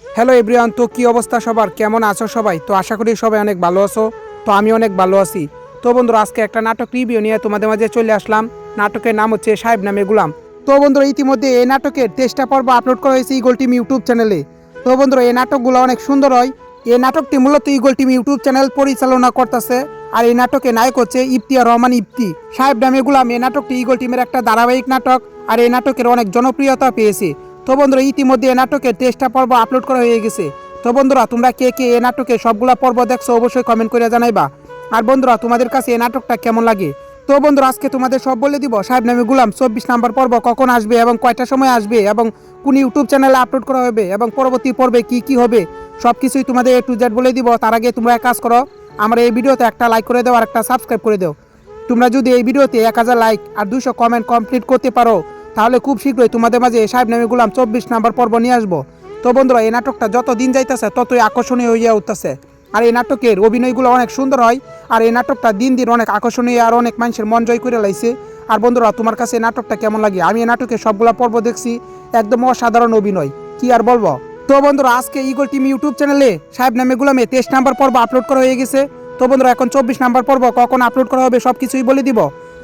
Hello everyone, তো কি অবস্থা সবার, কেমন আছো সবাই? তো আশা করি সবাই অনেক ভালো আছো। তো আমি অনেক ভালো আছি। তো বন্ধুরা, আজকে একটা নাটক রিভিউ নিয়ে তোমাদের মাঝে চলে আসলাম। নাটকের নাম হচ্ছে সাহেব নামে গুলাম। তো বন্ধুরা, ইতিমধ্যে এই নাটকের 23টা পর্ব আপলোড করা হয়েছে ইগল টিম ইউটিউব চ্যানেলে। তো বন্ধুরা, এই নাটকগুলো অনেক সুন্দর হয়। এই নাটকটি মূলত ইগল টিম ইউটিউব চ্যানেল পরিচালনা করতেছে। আর এই নাটকে নায়ক হচ্ছে ইফতিয়ার রহমান ইফতি। সাহেব নামে গুলাম এই নাটকটি ইগল টিমের একটা ধারাবাহিক নাটক। আর এই নাটকের অনেক জনপ্রিয়তা পেয়েছে। তো বন্ধুরা, ইতিমধ্যে এই নাটকের 23টা পর্ব আপলোড করা হয়ে গেছে। তো বন্ধুরা, তোমরা কে কে এই নাটকের সবগুলা পর্ব দেখছো অবশ্যই কমেন্ট করে জানাইবা। আর বন্ধুরা, তোমাদের কাছে এই নাটকটা কেমন লাগে? তো বন্ধুরা, আজকে তোমাদের সব বলে দিব সাহেব নামে গুলাম 24 নাম্বার পর্ব কখন আসবে এবং কয়টা সময় আসবে এবং কোন ইউটিউব চ্যানেলে আপলোড করা হবে এবং পরবর্তী পর্বে কি কি হবে সব কিছুই তোমাদের A to Z বলে দিব। তার আগে তোমরা এক কাজ করো, আমার এই ভিডিওতে একটা লাইক করে দাও আর একটা সাবস্ক্রাইব করে দাও। তোমরা যদি এই ভিডিওতে 1000 লাইক আর 200 কমেন্ট কমপ্লিট করতে পারো তাহলে খুব শীঘ্রই তোমাদের মাঝে সাহেব নামে গুলাম 24 নাম্বার পর্ব নিয়ে আসবো। তো বন্ধুরা, এই নাটকটা যত দিন যাইতেছে ততই আকর্ষণীয় হইয়া উঠতেছে। আর এই নাটকের অভিনয়গুলো অনেক সুন্দর হয়। আর এই নাটকটা দিন দিন অনেক আকর্ষণীয় আর অনেক মানুষের মন জয় করে লাইছে। আর বন্ধুরা, তোমার কাছে এই নাটকটা কেমন লাগে? আমি এই নাটকের সবগুলা পর্ব দেখছি, একদম অসাধারণ অভিনয়, কি আর বলবো। তো বন্ধুরা, আজকে ইগল টিম ইউটিউব চ্যানেলে সাহেব নামে গুলামে 23 নাম্বার পর্ব আপলোড করা হয়ে গেছে। তো বন্ধুরা, এখন 24 নাম্বার পর্ব কখন আপলোড করা হবে সব কিছুই বলে দিব।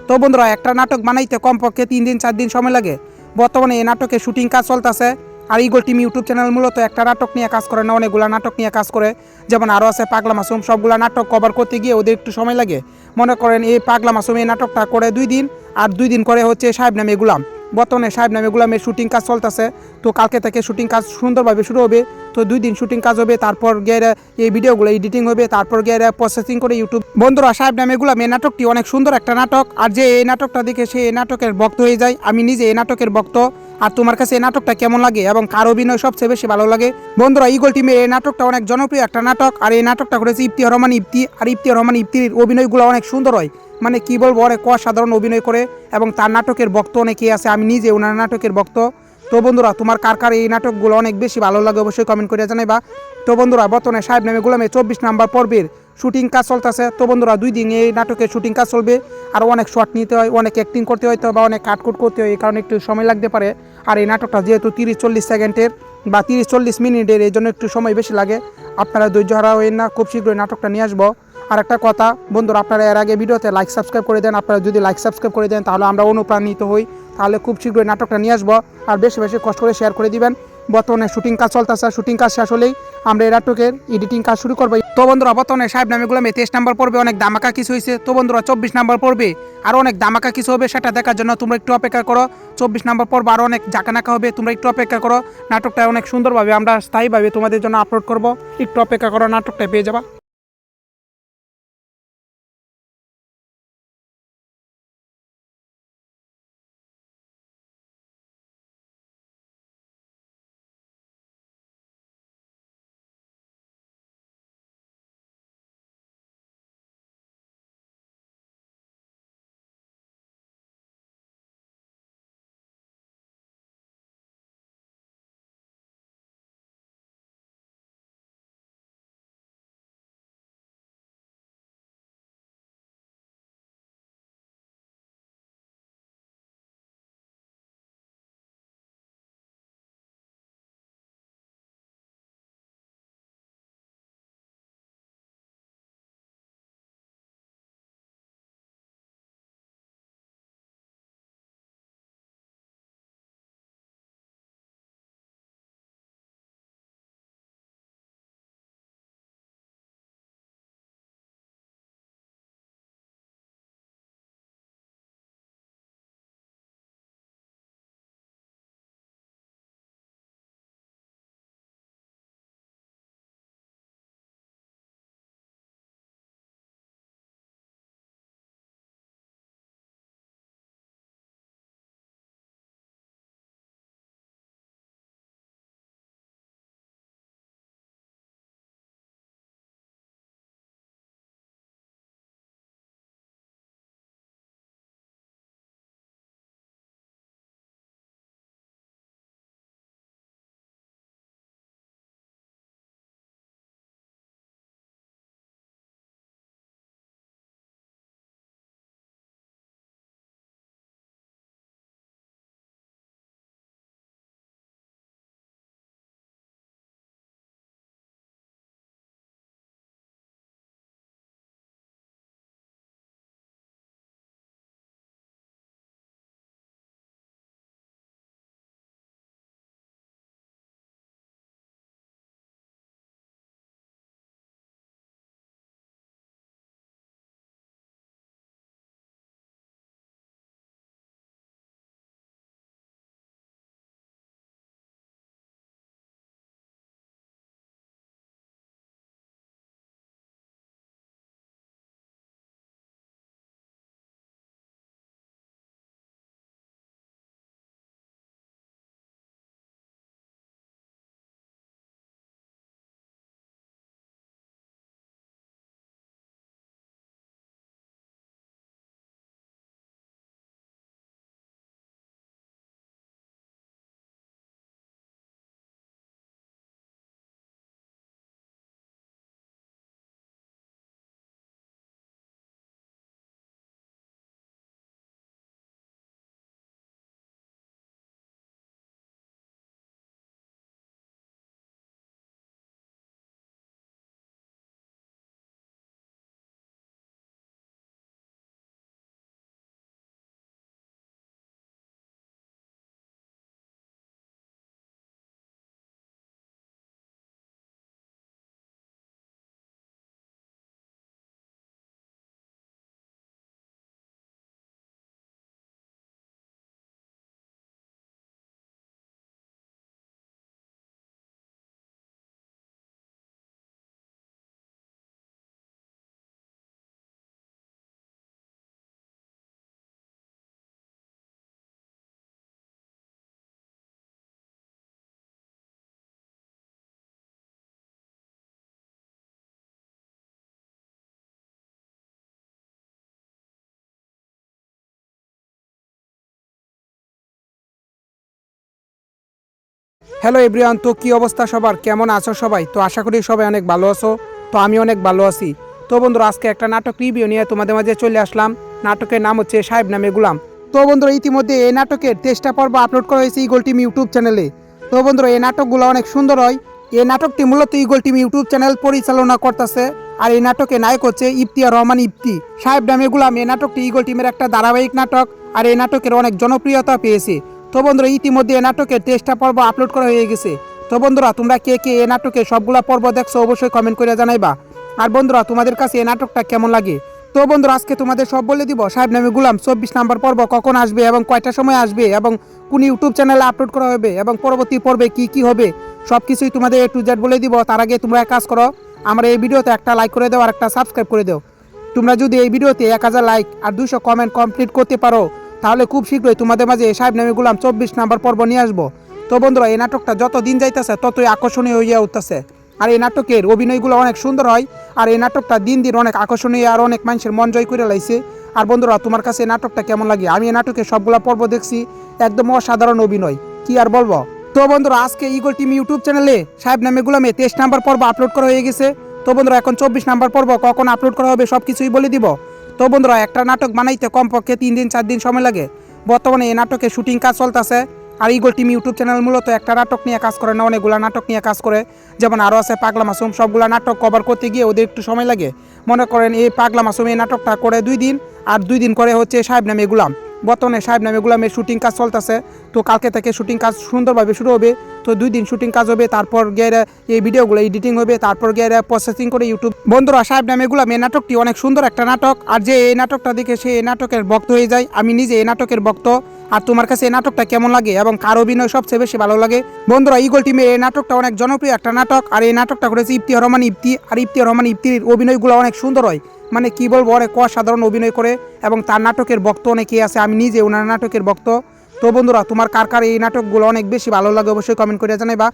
তো বন্ধুরা, একটা নাটক বানাইতে কমপক্ষে 3 দিন 4 দিন সময় লাগে। বর্তমানে এই নাটকের শুটিং কাজ চলতেছে। আর ইগল টিম ইউটিউব চ্যানেল মূলত একটা নাটক নিয়ে কাজ করে না, অনেকগুলো নাটক নিয়ে কাজ করে। যেমন আরও আছে পাগলা মাসুম, সবগুলা নাটক কভার করতে গিয়ে ওদের একটু সময় লাগে। মনে করেন এই পাগলা মাসুম এই নাটকটা করে 2 দিন, আর 2 দিন করে হচ্ছে সাহেব নামে গুলাম। বর্তমানে সাহেব নামে গুলামের শুটিং কাজ চলতেছে। তো কালকে থেকে শুটিং কাজ সুন্দরভাবে শুরু হবে। তো 2 দিন শুটিং কাজ হবে, তারপর গিয়ে এই ভিডিওগুলো এডিটিং হবে, তারপর গিয়ে প্রসেসিং করে ইউটিউব। বন্ধুরা, সাহেব নামে গুলাম এই নাটকটি অনেক সুন্দর একটা নাটক। আর যে এই নাটকটা দেখে সে এই নাটকের ভক্ত হয়ে যায়। আমি নিজে এই নাটকের ভক্ত। আর তোমার কাছে এই নাটকটা কেমন লাগে এবং কার অভিনয় সবচেয়ে বেশি ভালো লাগে? বন্ধুরা, ইগল টিমের এই নাটকটা অনেক জনপ্রিয় একটা নাটক। আর এই নাটকটা করেছে ইফতিয়ার রহমান ইফতি। আর ইফতিয়ার রহমান ইফতির অভিনয়গুলো অনেক সুন্দর হয়, মানে কি বলবো, অনেক অসাধারণ অভিনয় করে। এবং তার নাটকের ভক্ত অনেকেই আছে, আমি নিজে ওনার নাটকের ভক্ত। তো বন্ধুরা, তোমার কার কার এই নাটকগুলো অনেক বেশি ভালো লাগে অবশ্যই কমেন্ট করে জানাইবা। তো বন্ধুরা, বর্তমানে সাহেব নামে গুলামে 24 নাম্বার পর্বের শুটিং কাজ চলতেছে। তো বন্ধুরা, 2 দিন এই নাটকের শুটিং কাজ চলবে। আর অনেক শর্ট নিতে হয়, অনেক অ্যাক্টিং করতে হয়, তো বা অনেক কাটকুট করতে হয়, এই কারণে একটু সময় লাগতে পারে। আর এই নাটকটা যেহেতু 30-40 সেকেন্ডের বা 30-40 মিনিটের, এই জন্য একটু সময় বেশি লাগে। আপনারা ধৈর্য হারা হইন না, খুব শীঘ্রই নাটকটা নিয়ে আসবো। আর একটা কথা বন্ধুরা, আপনারা এর আগে ভিডিওতে লাইক সাবস্ক্রাইব করে দেন। আপনারা যদি লাইক সাবস্ক্রাইব করে দেন তাহলে আমরা অনুপ্রাণিত হই, তাহলে খুব শীঘ্রই নাটকটা নিয়ে আসবো। আর বেশি বেশি কষ্ট করে শেয়ার করে দিবেন। বর্তমানে শুটিং কাজ চলতেছে, শুটিং কাজ শেষ হলেই আমরা এই নাটকের এডিটিং কাজ শুরু করবো। তো বন্ধুরা, বর্তমানে সাহেব নামে গুলামে 23 নাম্বার পর্বে অনেক ধামাকা কিছু হয়েছে। তো বন্ধুরা, 24 নাম্বার পর্বে আরও অনেক ধামাকা কিছু হবে, সেটা দেখার জন্য তোমরা একটু অপেক্ষা করো। 24 নাম্বার পর্ব আরও অনেক জাকানাকা হবে, তোমরা একটু অপেক্ষা করো। নাটকটা অনেক সুন্দরভাবে আমরা স্থায়ীভাবে তোমাদের জন্য আপলোড করব, একটু অপেক্ষা করো, নাটকটা পেয়ে যাবা। হ্যালো এভরিওয়ান, তো কি অবস্থা সবার, কেমন আছো সবাই? তো আশা করি সবাই অনেক ভালো আছো। তো আমি অনেক ভালো আছি। তো বন্ধুরা, আজকে একটা নাটক রিভিউ নিয়ে তোমাদের মাঝে চলে আসলাম। নাটকের নাম হচ্ছে সাহেব নামে গুলাম। তো বন্ধুরা, ইতিমধ্যে এই নাটকের 23টা পর্ব আপলোড করা হয়েছে ইগল টিম ইউটিউব চ্যানেলে। তো বন্ধুরা, এই নাটকগুলো অনেক সুন্দর হয়। এই নাটকটি মূলত ইগল টিম ইউটিউব চ্যানেল পরিচালনা করতেছে। আর এই নাটকে নায়ক হচ্ছে ইফতিয়ার রহমান ইফতি। সাহেব নামে গুলাম এই নাটকটি ইগল টিমের একটা ধারাবাহিক নাটক। আর এই নাটকের অনেক জনপ্রিয়তা পেয়েছে। তো বন্ধুরা, ইতিমধ্যে এই নাটকের 23টা পর্ব আপলোড করা হয়ে গেছে। তো বন্ধুরা, তোমরা কে কে এই নাটকে সবগুলা পর্ব দেখছো অবশ্যই কমেন্ট করে জানাইবা। আর বন্ধুরা, তোমাদের কাছে এই নাটকটা কেমন লাগে? তো বন্ধুরা, আজকে তোমাদের সব বলে দিব সাহেব নামে গুলাম 24 নাম্বার পর্ব কখন আসবে এবং কয়টা সময় আসবে এবং কোন ইউটিউব চ্যানেলে আপলোড করা হবে এবং পরবর্তী পর্বে কি কি হবে সব কিছুই তোমাদের A to Z বলে দিব। তার আগে তোমরা এক কাজ করো, আমার এই ভিডিওতে একটা লাইক করে দাও আর একটা সাবস্ক্রাইব করে দাও। তোমরা যদি এই ভিডিওতে 1000 লাইক আর 200 কমেন্ট কমপ্লিট করতে পারো তাহলে খুব শীঘ্রই তোমাদের মাঝে সাহেব নামে গুলাম 24 নাম্বার পর্ব নিয়ে আসবো। তো বন্ধুরা, এই নাটকটা যত দিন যাইতেছে ততই আকর্ষণীয় হইয়া উঠতেছে। আর এই নাটকের অভিনয়গুলো অনেক সুন্দর হয়। আর এই নাটকটা দিন দিন অনেক আকর্ষণীয় আর অনেক মানুষের মন জয় করে লাইছে। আর বন্ধুরা, তোমার কাছে এই নাটকটা কেমন লাগে? আমি এই নাটকের সবগুলা পর্ব দেখছি, একদম অসাধারণ অভিনয়, কি আর বলবো। তো বন্ধুরা, আজকে ইগল টিম ইউটিউব চ্যানেলে সাহেব নামে গুলামে 23 নাম্বার পর্ব আপলোড করা হয়ে গেছে। তো বন্ধুরা, এখন 24 নাম্বার পর্ব কখন আপলোড করা হবে সব কিছুই বলে দিব। তো বন্ধুরা, একটা নাটক বানাইতে কমপক্ষে 3 দিন 4 দিন সময় লাগে। বর্তমানে এই নাটকের শুটিং কাজ চলতেছে। আর ইগল টিম ইউটিউব চ্যানেল মূলত একটা নাটক নিয়ে কাজ করে না, অনেকগুলো নাটক নিয়ে কাজ করে। যেমন আরও আছে পাগলা মাসুম, সবগুলো নাটক কভার করতে গিয়ে ওদের একটু সময় লাগে। মনে করেন এই পাগলা মাসুম এই নাটকটা করে 2 দিন, আর 2 দিন করে হচ্ছে সাহেব নামে গুলাম। বর্তমানে সাহেব নামে গুলামের শুটিং কাজ চলতেছে। তো কালকে থেকে শুটিং কাজ সুন্দরভাবে শুরু হবে। তো 2 দিন শুটিং কাজ হবে, তারপর গিয়ে এই ভিডিওগুলো এডিটিং হবে, তারপর গিয়ে প্রসেসিং করে ইউটিউব। বন্ধুরা, সাহেব নামে গুলাম এই নাটকটি অনেক সুন্দর একটা নাটক। আর যে এই নাটকটা দেখে সে এই নাটকের ভক্ত হয়ে যায়। আমি নিজে এই নাটকের ভক্ত। আর তোমার কাছে এই নাটকটা কেমন লাগে এবং কার অভিনয় সবচেয়ে বেশি ভালো লাগে? বন্ধুরা, ইগল টিমের এই নাটকটা অনেক জনপ্রিয় একটা নাটক। আর এই নাটকটা করেছে ইফতিয়ার রহমান ইফতি। আর ইফতিয়ার রহমান ইফতির অভিনয়গুলো অনেক সুন্দর হয়, মানে কি বলবো, অনেক অসাধারণ অভিনয় করে এবং তার নাটকের ভক্ত অনেকেই আছে। আমি নিজে ওনার নাটকের ভক্ত। তো বন্ধুরা, তোমার কার কার এই নাটকগুলো অনেক বেশি ভালো লাগে অবশ্যই কমেন্ট করে জানাইবা।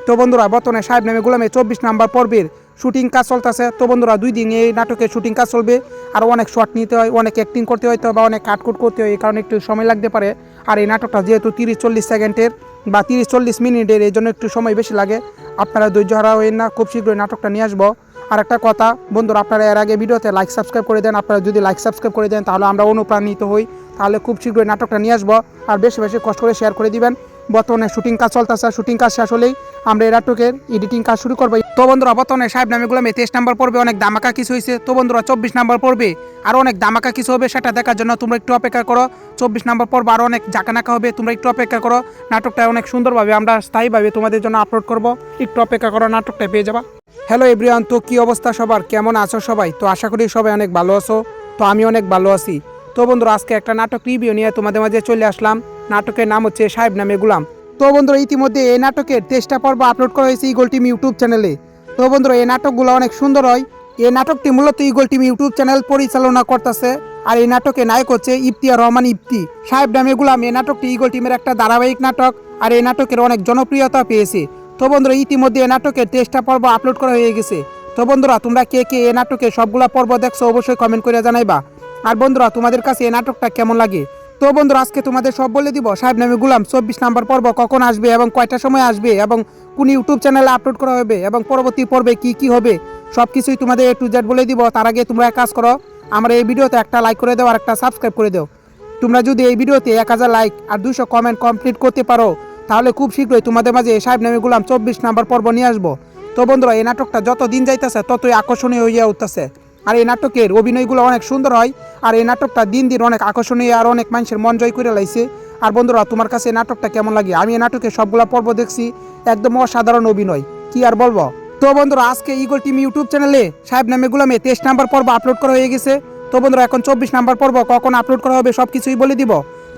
তো বন্ধুরা, বর্তমানে সাহেব নামে গুলামে 24 নাম্বার পর্বের শুটিং কাজ চলতেছে। তো বন্ধুরা, 2 দিন এই নাটকের শুটিং কাজ চলবে। আর অনেক শর্ট নিতে হয়, অনেক অ্যাক্টিং করতে হয়, বা অনেক কাটকুট করতে হয়, এই কারণে একটু সময় লাগতে পারে। আর এই নাটকটা যেহেতু 30-40 সেকেন্ডের বা 30-40 মিনিটের, এই জন্য একটু সময় বেশি লাগে। আপনারা ধৈর্য হারা হবেন না, খুব শীঘ্রই নাটকটা নিয়ে আসবো। আর একটা কথা বন্ধুরা, আপনারা এর আগে ভিডিওতে লাইক সাবস্ক্রাইব করে দেন। আপনারা যদি লাইক সাবস্ক্রাইব করে দেন তাহলে আমরা অনুপ্রাণিত হই, তাহলে খুব শীঘ্রই নাটকটা নিয়ে আসবো। আর বেশি বেশি কষ্ট করে শেয়ার করে দিবেন। বর্তমানে শুটিং কাজ চলতেছে, শুটিং কাজ শেষ হলেই আমরা এই নাটকের এডিটিং কাজ শুরু করবো। তো বন্ধুরা, বর্তমানে সাহেব নামে গুলামে 23 নাম্বার পর্বে অনেক ধামাকা কিছু হয়েছে। তো বন্ধুরা, 24 নাম্বার পর্বে আরও অনেক ধামাকা কিছু হবে, সেটা দেখার জন্য তোমরা একটু অপেক্ষা করো। 24 নাম্বার পর্ব আরও অনেক জাকানাকা হবে, তোমরা একটু অপেক্ষা করো। নাটকটা অনেক সুন্দরভাবে আমরা স্থায়ীভাবে তোমাদের জন্য আপলোড করব, একটু অপেক্ষা করো, নাটকটা পেয়ে যাবা। হ্যালো এভরিওয়ান, তো কি অবস্থা সবার, কেমন আছো সবাই? তো আশা করি সবাই অনেক ভালো আছো। তো আমি অনেক ভালো আছি। তো বন্ধুরা, আজকে একটা নাটক রিভিউ নিয়ে তোমাদের মাঝে চলে আসলাম। নাটকের নাম হচ্ছে সাহেব নামে গুলাম। তো বন্ধুরা, ইতিমধ্যে এই নাটকের 23টা পর্ব আপলোড করা হয়েছে ইগল টিম ইউটিউব চ্যানেলে। তো বন্ধুরা, এই নাটকগুলো অনেক সুন্দর হয়। এই নাটকটি মূলত ইগল টিম ইউটিউব চ্যানেল পরিচালনা করতেছে। আর এই নাটকে নায়ক হচ্ছে ইফতিয়ার রহমান ইফতি। সাহেব নামে গুলাম এই নাটকটি ইগল টিমের একটা ধারাবাহিক নাটক। আর এই নাটকের অনেক জনপ্রিয়তা পেয়েছে। তো বন্ধুরা, ইতিমধ্যে এই নাটকের 23টা পর্ব আপলোড করা হয়ে গেছে। তো বন্ধুরা, তোমরা কে কে এই নাটকের সবগুলা পর্ব দেখছো অবশ্যই কমেন্ট করে জানাইবা। আর বন্ধুরা, তোমাদের কাছে এই নাটকটা কেমন লাগে? তো বন্ধুরা, আজকে তোমাদের সব বলে দিব সাহেব নামে গুলাম 24 নাম্বার পর্ব কখন আসবে এবং কয়টা সময় আসবে এবং কোন ইউটিউব চ্যানেলে আপলোড করা হবে এবং পরবর্তী পর্বে কি কি হবে সব কিছুই তোমাদের A to Z বলে দিব। তার আগে তোমরা এক কাজ করো, আমার এই ভিডিওতে একটা লাইক করে দাও আর একটা সাবস্ক্রাইব করে দাও। তোমরা যদি এই ভিডিওতে 1000 লাইক আর 200 কমেন্ট কমপ্লিট করতে পারো তাহলে খুব শীঘ্রই তোমাদের মাঝে সাহেব নামে গুলাম 24 নাম্বার পর্ব নিয়ে আসবো। তো বন্ধুরা, এই নাটকটা যত দিন যাইতেছে ততই আকর্ষণীয় হইয়া উঠতেছে। আর এই নাটকের অভিনয়গুলো অনেক সুন্দর হয়। আর এই নাটকটা দিন দিন অনেক আকর্ষণীয় আর অনেক মানুষের মন জয় করে লাইছে। আর বন্ধুরা, তোমার কাছে এই নাটকটা কেমন লাগে? আমি এই নাটকের সবগুলা পর্ব দেখছি, একদম অসাধারণ অভিনয়, কি আর বলবো। তো বন্ধুরা, আজকে ইগল টিম ইউটিউব চ্যানেলে সাহেব নামে গুলামে 23 নাম্বার পর্ব আপলোড করা হয়ে গেছে। তো বন্ধুরা, এখন 24 নাম্বার পর্ব কখন আপলোড করা হবে সব কিছুই বলে দিব।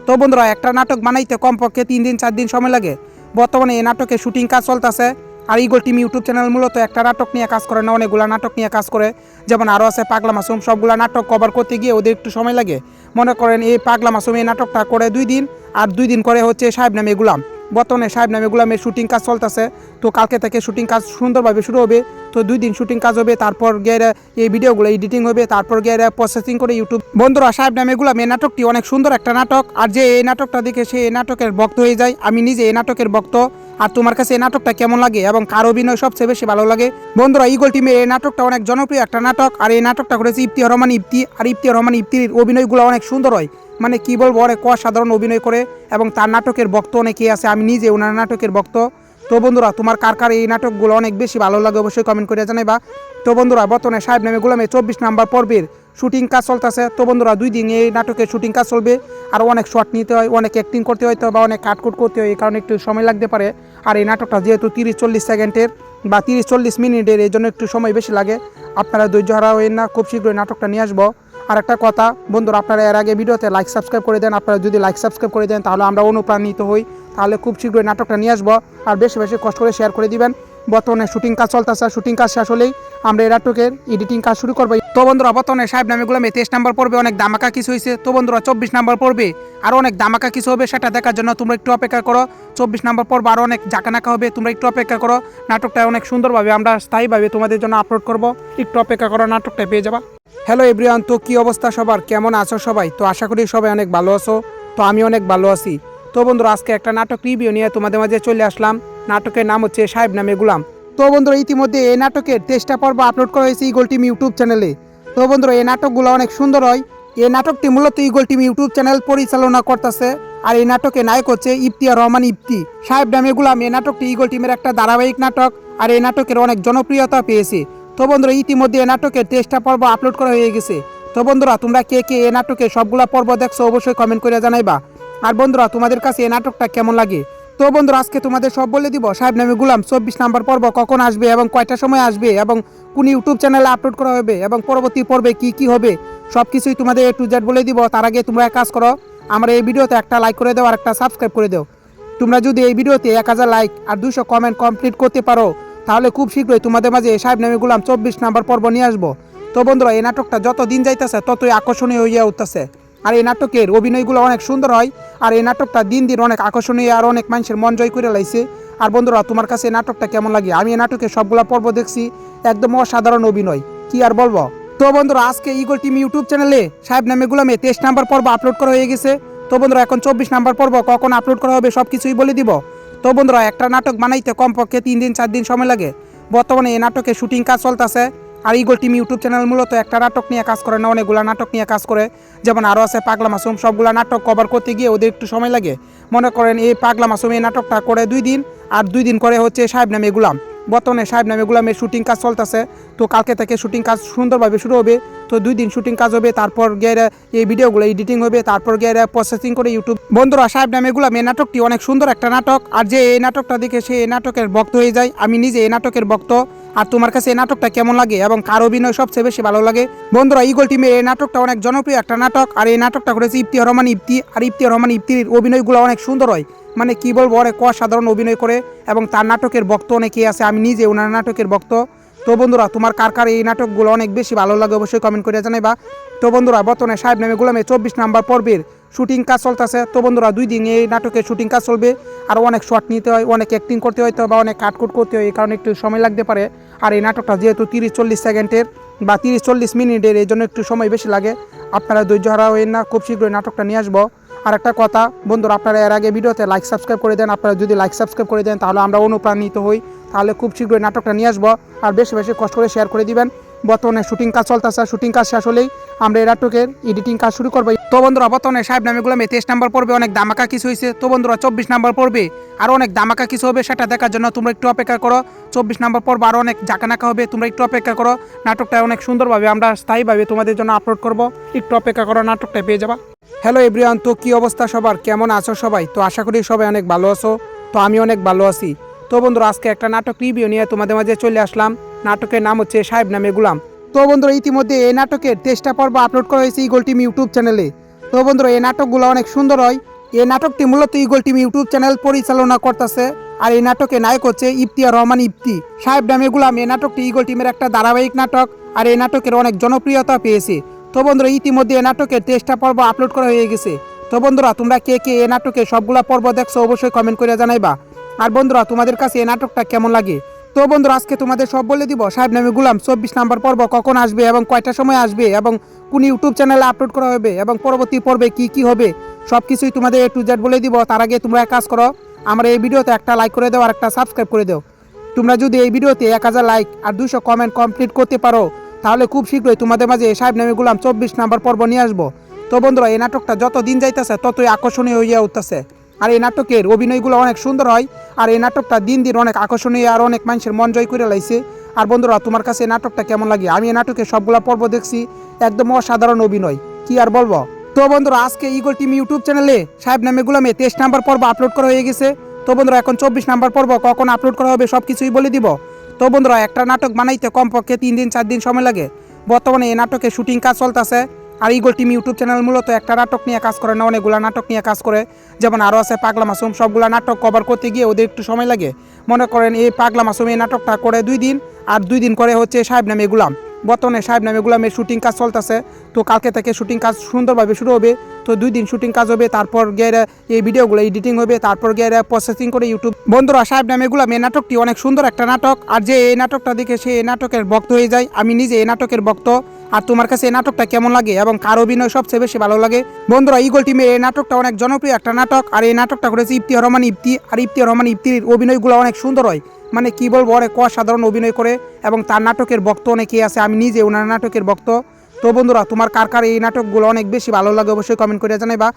তো বন্ধুরা, একটা নাটক বানাইতে কমপক্ষে 3 দিন 4 দিন সময় লাগে। বর্তমানে এই নাটকের শুটিং কাজ চলতেছে। আর ইগল টিম ইউটিউব চ্যানেল মূলত একটা নাটক নিয়ে কাজ করে না, অনেকগুলো নাটক নিয়ে কাজ করে। যেমন আরও আছে পাগলা মাসুম, সবগুলো নাটক কভার করতে গিয়ে ওদের একটু সময় লাগে। মনে করেন এই পাগলা মাসুম এই নাটকটা করে 2 দিন, আর 2 দিন করে হচ্ছে সাহেব নামে গুলাম। বর্তমানে সাহেব নামে গুলামের শুটিং কাজ চলতেছে। তো কালকে থেকে শুটিং কাজ সুন্দরভাবে শুরু হবে। তো 2 দিন শুটিং কাজ হবে, তারপর গিয়ে এই ভিডিওগুলো এডিটিং হবে, তারপর গিয়ে প্রসেসিং করে ইউটিউব। বন্ধুরা, সাহেব নামে গুলাম এই নাটকটি অনেক সুন্দর একটা নাটক, আর যে এই নাটকটা দেখে সে এই নাটকের ভক্ত হয়ে যায়। আমি নিজে এই নাটকের ভক্ত। আর তোমার কাছে এই নাটকটা কেমন লাগে এবং কার অভিনয় সবচেয়ে বেশি ভালো লাগে? বন্ধুরা, ইগল টিমের এই নাটকটা অনেক জনপ্রিয় একটা নাটক, আর এই নাটকটা করেছে ইফতিহার রহমান ইফতি। আর ইফতিহার রহমান ইফতির অভিনয়গুলো অনেক সুন্দর হয়, মানে কি বলবো, অনেক অসাধারণ অভিনয় করে এবং তার নাটকের ভক্ত অনেকেই আছে। আমি নিজে ওনার নাটকের ভক্ত। তো বন্ধুরা, তোমার কার কার এই নাটকগুলো অনেক বেশি ভালো লাগে অবশ্যই কমেন্ট করে জানাইবা। তো বন্ধুরা, বর্তমানে সাহেব নামে গুলামে 24 নম্বর পর্বের শুটিং কাজ চলতেছে। তো বন্ধুরা, 2 দিন এই নাটকের শুটিং কাজ চলবে। আর অনেক শর্ট নিতে হয়, অনেক অ্যাক্টিং করতে হয়, তো বা অনেক কাটকুট করতে হয়, এই কারণে একটু সময় লাগতে পারে। আর এই নাটকটা যেহেতু 30-40 সেকেন্ডের বা 30-40 মিনিটের, এই জন্য একটু সময় বেশি লাগে। আপনারা ধৈর্য হারা হবেন না, খুব শীঘ্রই নাটকটা নিয়ে আসবো। আর একটা কথা বন্ধুরা, আপনারা এর আগে ভিডিওতে লাইক সাবস্ক্রাইব করে দেন। আপনারা যদি লাইক সাবস্ক্রাইব করে দেন তাহলে আমরা অনুপ্রাণিত হই, তাহলে খুব শীঘ্রই নাটকটা নিয়ে আসবো। আর বেশি বেশি কষ্ট করে শেয়ার করে দিবেন। বর্তমানে শুটিং কাজ চলতেছে, শুটিং কাজ শেষ হলেই আমরা এই নাটকের এডিটিং কাজ শুরু করবো। তো বন্ধুরা, বর্তমানে সাহেব নামে গুলামে 23 নম্বর পর্বে অনেক ধামাকা কিছু হয়েছে। তো বন্ধুরা, 24 নম্বর পর্বে আরও অনেক ধামাকা কিছু হবে, সেটা দেখার জন্য তোমরা একটু অপেক্ষা করো। 24 নম্বর পর্ব আরও অনেক জাকানাকা হবে, তোমরা একটু অপেক্ষা করো। নাটকটা অনেক সুন্দরভাবে আমরা স্থায়ীভাবে তোমাদের জন্য আপলোড করব, একটু অপেক্ষা করো, নাটকটা পেয়ে যাবা। হ্যালো এভরিওয়ান, তো কী অবস্থা সবার, কেমন আছো সবাই? তো আশা করি সবাই অনেক ভালো আছো। তো আমি অনেক ভালো আছি। তো বন্ধুরা, আজকে একটা নাটক রিভিউ নিয়ে তোমাদের মাঝে চলে আসলাম। নাটকের নাম হচ্ছে সাহেব নামে গুলাম। তো বন্ধুরা, ইতিমধ্যে এই নাটকের 23টা পর্ব আপলোড করা হয়েছে ইগল টিম ইউটিউব চ্যানেলে। তো বন্ধুরা, এই নাটকগুলো অনেক সুন্দর হয়। এই নাটকটি মূলত ইগল টিম ইউটিউব চ্যানেল পরিচালনা করতেছে। আর এই নাটকে নায়ক হচ্ছে ইফতিহার রহমান ইফতি। সাহেব নামে গুলাম এই নাটকটি ইগল টিমের একটা ধারাবাহিক নাটক, আর এই নাটকের অনেক জনপ্রিয়তা পেয়েছে। তো বন্ধুরা, ইতিমধ্যে এই নাটকের 23টা পর্ব আপলোড করা হয়ে গেছে। তো বন্ধুরা, তোমরা কে কে এই নাটকে সবগুলা পর্ব দেখছো অবশ্যই কমেন্ট করে জানাইবা। আর বন্ধুরা, তোমাদের কাছে এই নাটকটা কেমন লাগে? তো বন্ধুরা, আজকে তোমাদের সব বলে দিব সাহেব নামে গুলাম 24 নম্বর পর্ব কখন আসবে এবং কয়টা সময় আসবে এবং কোন ইউটিউব চ্যানেলে আপলোড করা হবে এবং পরবর্তী পর্বে কি কি হবে সব কিছুই তোমাদের A to Z বলে দিব। তার আগে তোমরা এক কাজ করো, আমরা এই ভিডিওতে একটা লাইক করে দাও আর একটা সাবস্ক্রাইব করে দাও। তোমরা যদি এই ভিডিওতে 1000 লাইক আর 200 কমেন্ট কমপ্লিট করতে পারো তাহলে খুব শীঘ্রই তোমাদের মাঝে সাহেব নামে গুলাম 24 নম্বর পর্ব নিয়ে আসবো। তো বন্ধুরা, এই নাটকটা যত দিন যাইতেছে ততই আকর্ষণীয় হইয়া উঠতেছে। আর এই নাটকের অভিনয়গুলো অনেক সুন্দর হয়। আর এই নাটকটা দিন দিন অনেক আকর্ষণীয় আর অনেক মানুষের মন জয় করে লাইছে। আর বন্ধুরা, তোমার কাছে এই নাটকটা কেমন লাগে? আমি এই নাটকের সবগুলা পর্ব দেখছি, একদম অসাধারণ অভিনয়, কি আর বলবো। তো বন্ধুরা, আজকে ইগল টিম ইউটিউব চ্যানেলে সাহেব নামে গুলামে 23 নম্বর পর্ব আপলোড করা হয়ে গেছে। তো বন্ধুরা, এখন 24 নম্বর পর্ব কখন আপলোড করা হবে সব কিছুই বলে দিব। তো বন্ধুরা, একটা নাটক বানাইতে কমপক্ষে 3 দিন 4 দিন সময় লাগে। বর্তমানে এই নাটকের শুটিং কাজ চলতেছে। আর ইগল টিম ইউটিউব চ্যানেল মূলত একটা নাটক নিয়ে কাজ করে না, অনেকগুলো নাটক নিয়ে কাজ করে। যেমন আরও আছে পাগলা মাসুম, সবগুলো নাটক কভার করতে গিয়ে ওদের একটু সময় লাগে। মনে করেন এই পাগলা মাসুম এই নাটকটা করে 2 দিন, আর 2 দিন করে হচ্ছে সাহেব নামে গুলাম। বর্তমানে সাহেব নামে গুলামের শুটিং কাজ চলতেছে। তো কালকে থেকে শুটিং কাজ সুন্দরভাবে শুরু হবে। তো 2 দিন শুটিং কাজ হবে, তারপর গিয়ে এই ভিডিওগুলো এডিটিং হবে, তারপর গিয়ে প্রসেসিং করে ইউটিউব। বন্ধুরা, সাহেব নামে গুলাম এই নাটকটি অনেক সুন্দর একটা নাটক, আর যে এই নাটকটা দেখে সে এই নাটকের ভক্ত হয়ে যায়। আমি নিজে এই নাটকের ভক্ত। আর তোমার কাছে এই নাটকটা কেমন লাগে এবং কার অভিনয় সবচেয়ে বেশি ভালো লাগে? বন্ধুরা, ইগল টিমের এই নাটকটা অনেক জনপ্রিয় একটা নাটক, আর এই নাটকটা করেছে ইফতিহার রহমান ইফতি। আর ইফতিহার রহমান ইফতির অভিনয়গুলো অনেক সুন্দর হয়, মানে কি বলবো, অনেক অসাধারণ অভিনয় করে এবং তার নাটকের ভক্ত অনেকেই আছে। আমি নিজে ওনার নাটকের ভক্ত। তো বন্ধুরা, তোমার কার কার এই নাটকগুলো অনেক বেশি ভালো লাগে অবশ্যই কমেন্ট করে জানাইবা। তো বন্ধুরা, বর্তমানে সাহেব নামে গুলামে 24 নম্বর পর্বের শুটিং কাজ চলতেছে। তো বন্ধুরা, 2 দিন এই নাটকের শুটিং কাজ চলবে। আর অনেক শর্ট নিতে হয়, অনেক অ্যাক্টিং করতে হয়, তো বা অনেক কাটকুট করতে হয়, এই কারণে একটু সময় লাগতে পারে। আর এই নাটকটা যেহেতু 30-40 সেকেন্ডের বা 30-40 মিনিটের, এই জন্য একটু সময় বেশি লাগে। আপনারা ধৈর্য হারা হবেন না, খুব শীঘ্রই নাটকটা নিয়ে আসবো। আর একটা কথা বন্ধুরা, আপনারা এর আগে ভিডিওতে লাইক সাবস্ক্রাইব করে দেন। আপনারা যদি লাইক সাবস্ক্রাইব করে দেন তাহলে আমরা অনুপ্রাণিত হই, তাহলে খুব শীঘ্রই নাটকটা নিয়ে আসবো। আর বেশি বেশি কষ্ট করে শেয়ার করে দিবেন। বর্তমানে শুটিং কাজ চলতেছে, শুটিং কাজ শেষ হলেই আমরা এই নাটকের এডিটিং কাজ শুরু করবো। তো বন্ধুরা, বর্তমানে সাহেব নামে গুলামে 23 নম্বর পর্বে অনেক ধামাকা কিছু হয়েছে। তো বন্ধুরা, 24 নম্বর পর্বে আরও অনেক ধামাকা কিছু হবে, সেটা দেখার জন্য তোমরা একটু অপেক্ষা করো। 24 নম্বর পর্ব আরও অনেক জাকানাকা হবে, তোমরা একটু অপেক্ষা করো। নাটকটা অনেক সুন্দরভাবে আমরা স্থায়ীভাবে তোমাদের জন্য আপলোড করব, একটু অপেক্ষা করো, নাটকটা পেয়ে যাবা। হ্যালো এভরিওয়ান, তো কী অবস্থা সবার, কেমন আছো সবাই? তো আশা করি সবাই অনেক ভালো আছো। তো আমি অনেক ভালো আছি। তো বন্ধুরা, আজকে একটা নাটক রিভিউ নিয়ে তোমাদের মাঝে চলে আসলাম। নাটকের নাম হচ্ছে সাহেব নামে গুলাম। তো বন্ধুরা, ইতিমধ্যে এই নাটকের 23টা পর্ব আপলোড করা হয়েছে ইগল টিম ইউটিউব চ্যানেলে। তো বন্ধুরা, এই নাটকগুলো অনেক সুন্দর হয়। এই নাটকটি মূলত ইগল টিম ইউটিউব চ্যানেল পরিচালনা করতেছে। আর এই নাটকে নায়ক হচ্ছে ইফতিহার রহমান ইফতি। সাহেব নামে গুলাম এই নাটকটি ইগল টিমের একটা ধারাবাহিক নাটক, আর এই নাটকের অনেক জনপ্রিয়তা পেয়েছে। তো বন্ধুরা, ইতিমধ্যে এই নাটকের 23টা পর্ব আপলোড করা হয়ে গেছে। তো তো বন্ধুরা তোমরা কে কে এই নাটকে সবগুলা পর্ব দেখছো অবশ্যই কমেন্ট করে জানাইবা। আর বন্ধুরা তোমাদের কাছে এই নাটকটা কেমন লাগে। তো বন্ধুরা আজকে তোমাদের সব বলে দিব সাহেব নামে গুলাম 24 নম্বর পর্ব কখন আসবে এবং কয়টার সময় আসবে এবং কোন ইউটিউব চ্যানেলে আপলোড করা হবে এবং পরবর্তী পর্বে কি কি হবে সব কিছুই তোমাদের A to Z বলে দিব। তার আগে তোমরা এক কাজ করো, আমার এই ভিডিওতে একটা লাইক করে দাও আর একটা সাবস্ক্রাইব করে দাও। তোমরা যদি এই ভিডিওতে 1000 লাইক আর 200 কমেন্ট কমপ্লিট করতে পারো তাহলে খুব শীঘ্রই তোমাদের মাঝে সাহেব নামে গুলাম 24 নম্বর পর্ব নিয়ে আসবো। তো বন্ধুরা এই নাটকটা যত দিন যাইতেছে ততই আকর্ষণীয় হইয়া উঠতেছে। আর এই নাটকের অভিনয়গুলো অনেক সুন্দর হয়। আর এই নাটকটা দিন দিন অনেক আকর্ষণীয় আর অনেক মানুষের মন জয় করে লাইছে। আর বন্ধুরা তোমার কাছে এই নাটকটা কেমন লাগে। আমি এই নাটকের সবগুলা পর্ব দেখছি, একদম অসাধারণ অভিনয়, কি আর বলবো। তো বন্ধুরা আজকে ইগল টিম ইউটিউব চ্যানেলে সাহেব নামে গুলামে 23 নম্বর পর্ব আপলোড করা হয়ে গেছে। তো বন্ধুরা এখন 24 নম্বর পর্ব কখন আপলোড করা হবে সব কিছুই বলে দিব। তো বন্ধুরা একটা নাটক বানাইতে কমপক্ষে 3 দিন 4 দিন সময় লাগে। বর্তমানে এই নাটকের শুটিং কাজ চলতেছে। আর ইগল টিম ইউটিউব চ্যানেল মূলত একটা নাটক নিয়ে কাজ করে না, অনেকগুলো নাটক নিয়ে কাজ করে। যেমন আরও আছে পাগলা মাসুম, সবগুলা নাটক কভার করতে গিয়ে ওদের একটু সময় লাগে। মনে করেন এই পাগলা মাসুম এই নাটকটা করে 2 দিন, আর 2 দিন করে হচ্ছে সাহেব নামে গুলাম। বর্তমানে সাহেব নামে গুলামের শুটিং কাজ চলতেছে। তো কালকে থেকে শুটিং কাজ সুন্দরভাবে শুরু হবে। তো 2 দিন শুটিং কাজ হবে, তারপর গিয়ে এই ভিডিওগুলো এডিটিং হবে, তারপর গিয়ে প্রসেসিং করে ইউটিউব। বন্ধুরা সাহেব নামে গুলাম এই নাটকটি অনেক সুন্দর একটা নাটক। আর যে এই নাটকটা দেখে সে এই নাটকের ভক্ত হয়ে যায়। আমি নিজে এই নাটকের ভক্ত। আর তোমার কাছে এই নাটকটা কেমন লাগে এবং কার অভিনয় সবচেয়ে বেশি ভালো লাগে। বন্ধুরা ইগল টিমের এই নাটকটা অনেক জনপ্রিয় একটা নাটক। আর এই নাটকটা করেছে ইফতিহার রহমান ইফতি। আর ইফতিহার রহমান ইফতির অভিনয়গুলো অনেক সুন্দর হয়, মানে কি বলবো, অনেক অসাধারণ অভিনয় করে এবং তার নাটকের ভক্ত অনেকেই আছে। আমি নিজে ওনার নাটকের ভক্ত। তো বন্ধুরা তোমার কার কার এই নাটকগুলো অনেক বেশি ভালো লাগে অবশ্যই কমেন্ট করে জানাইবা।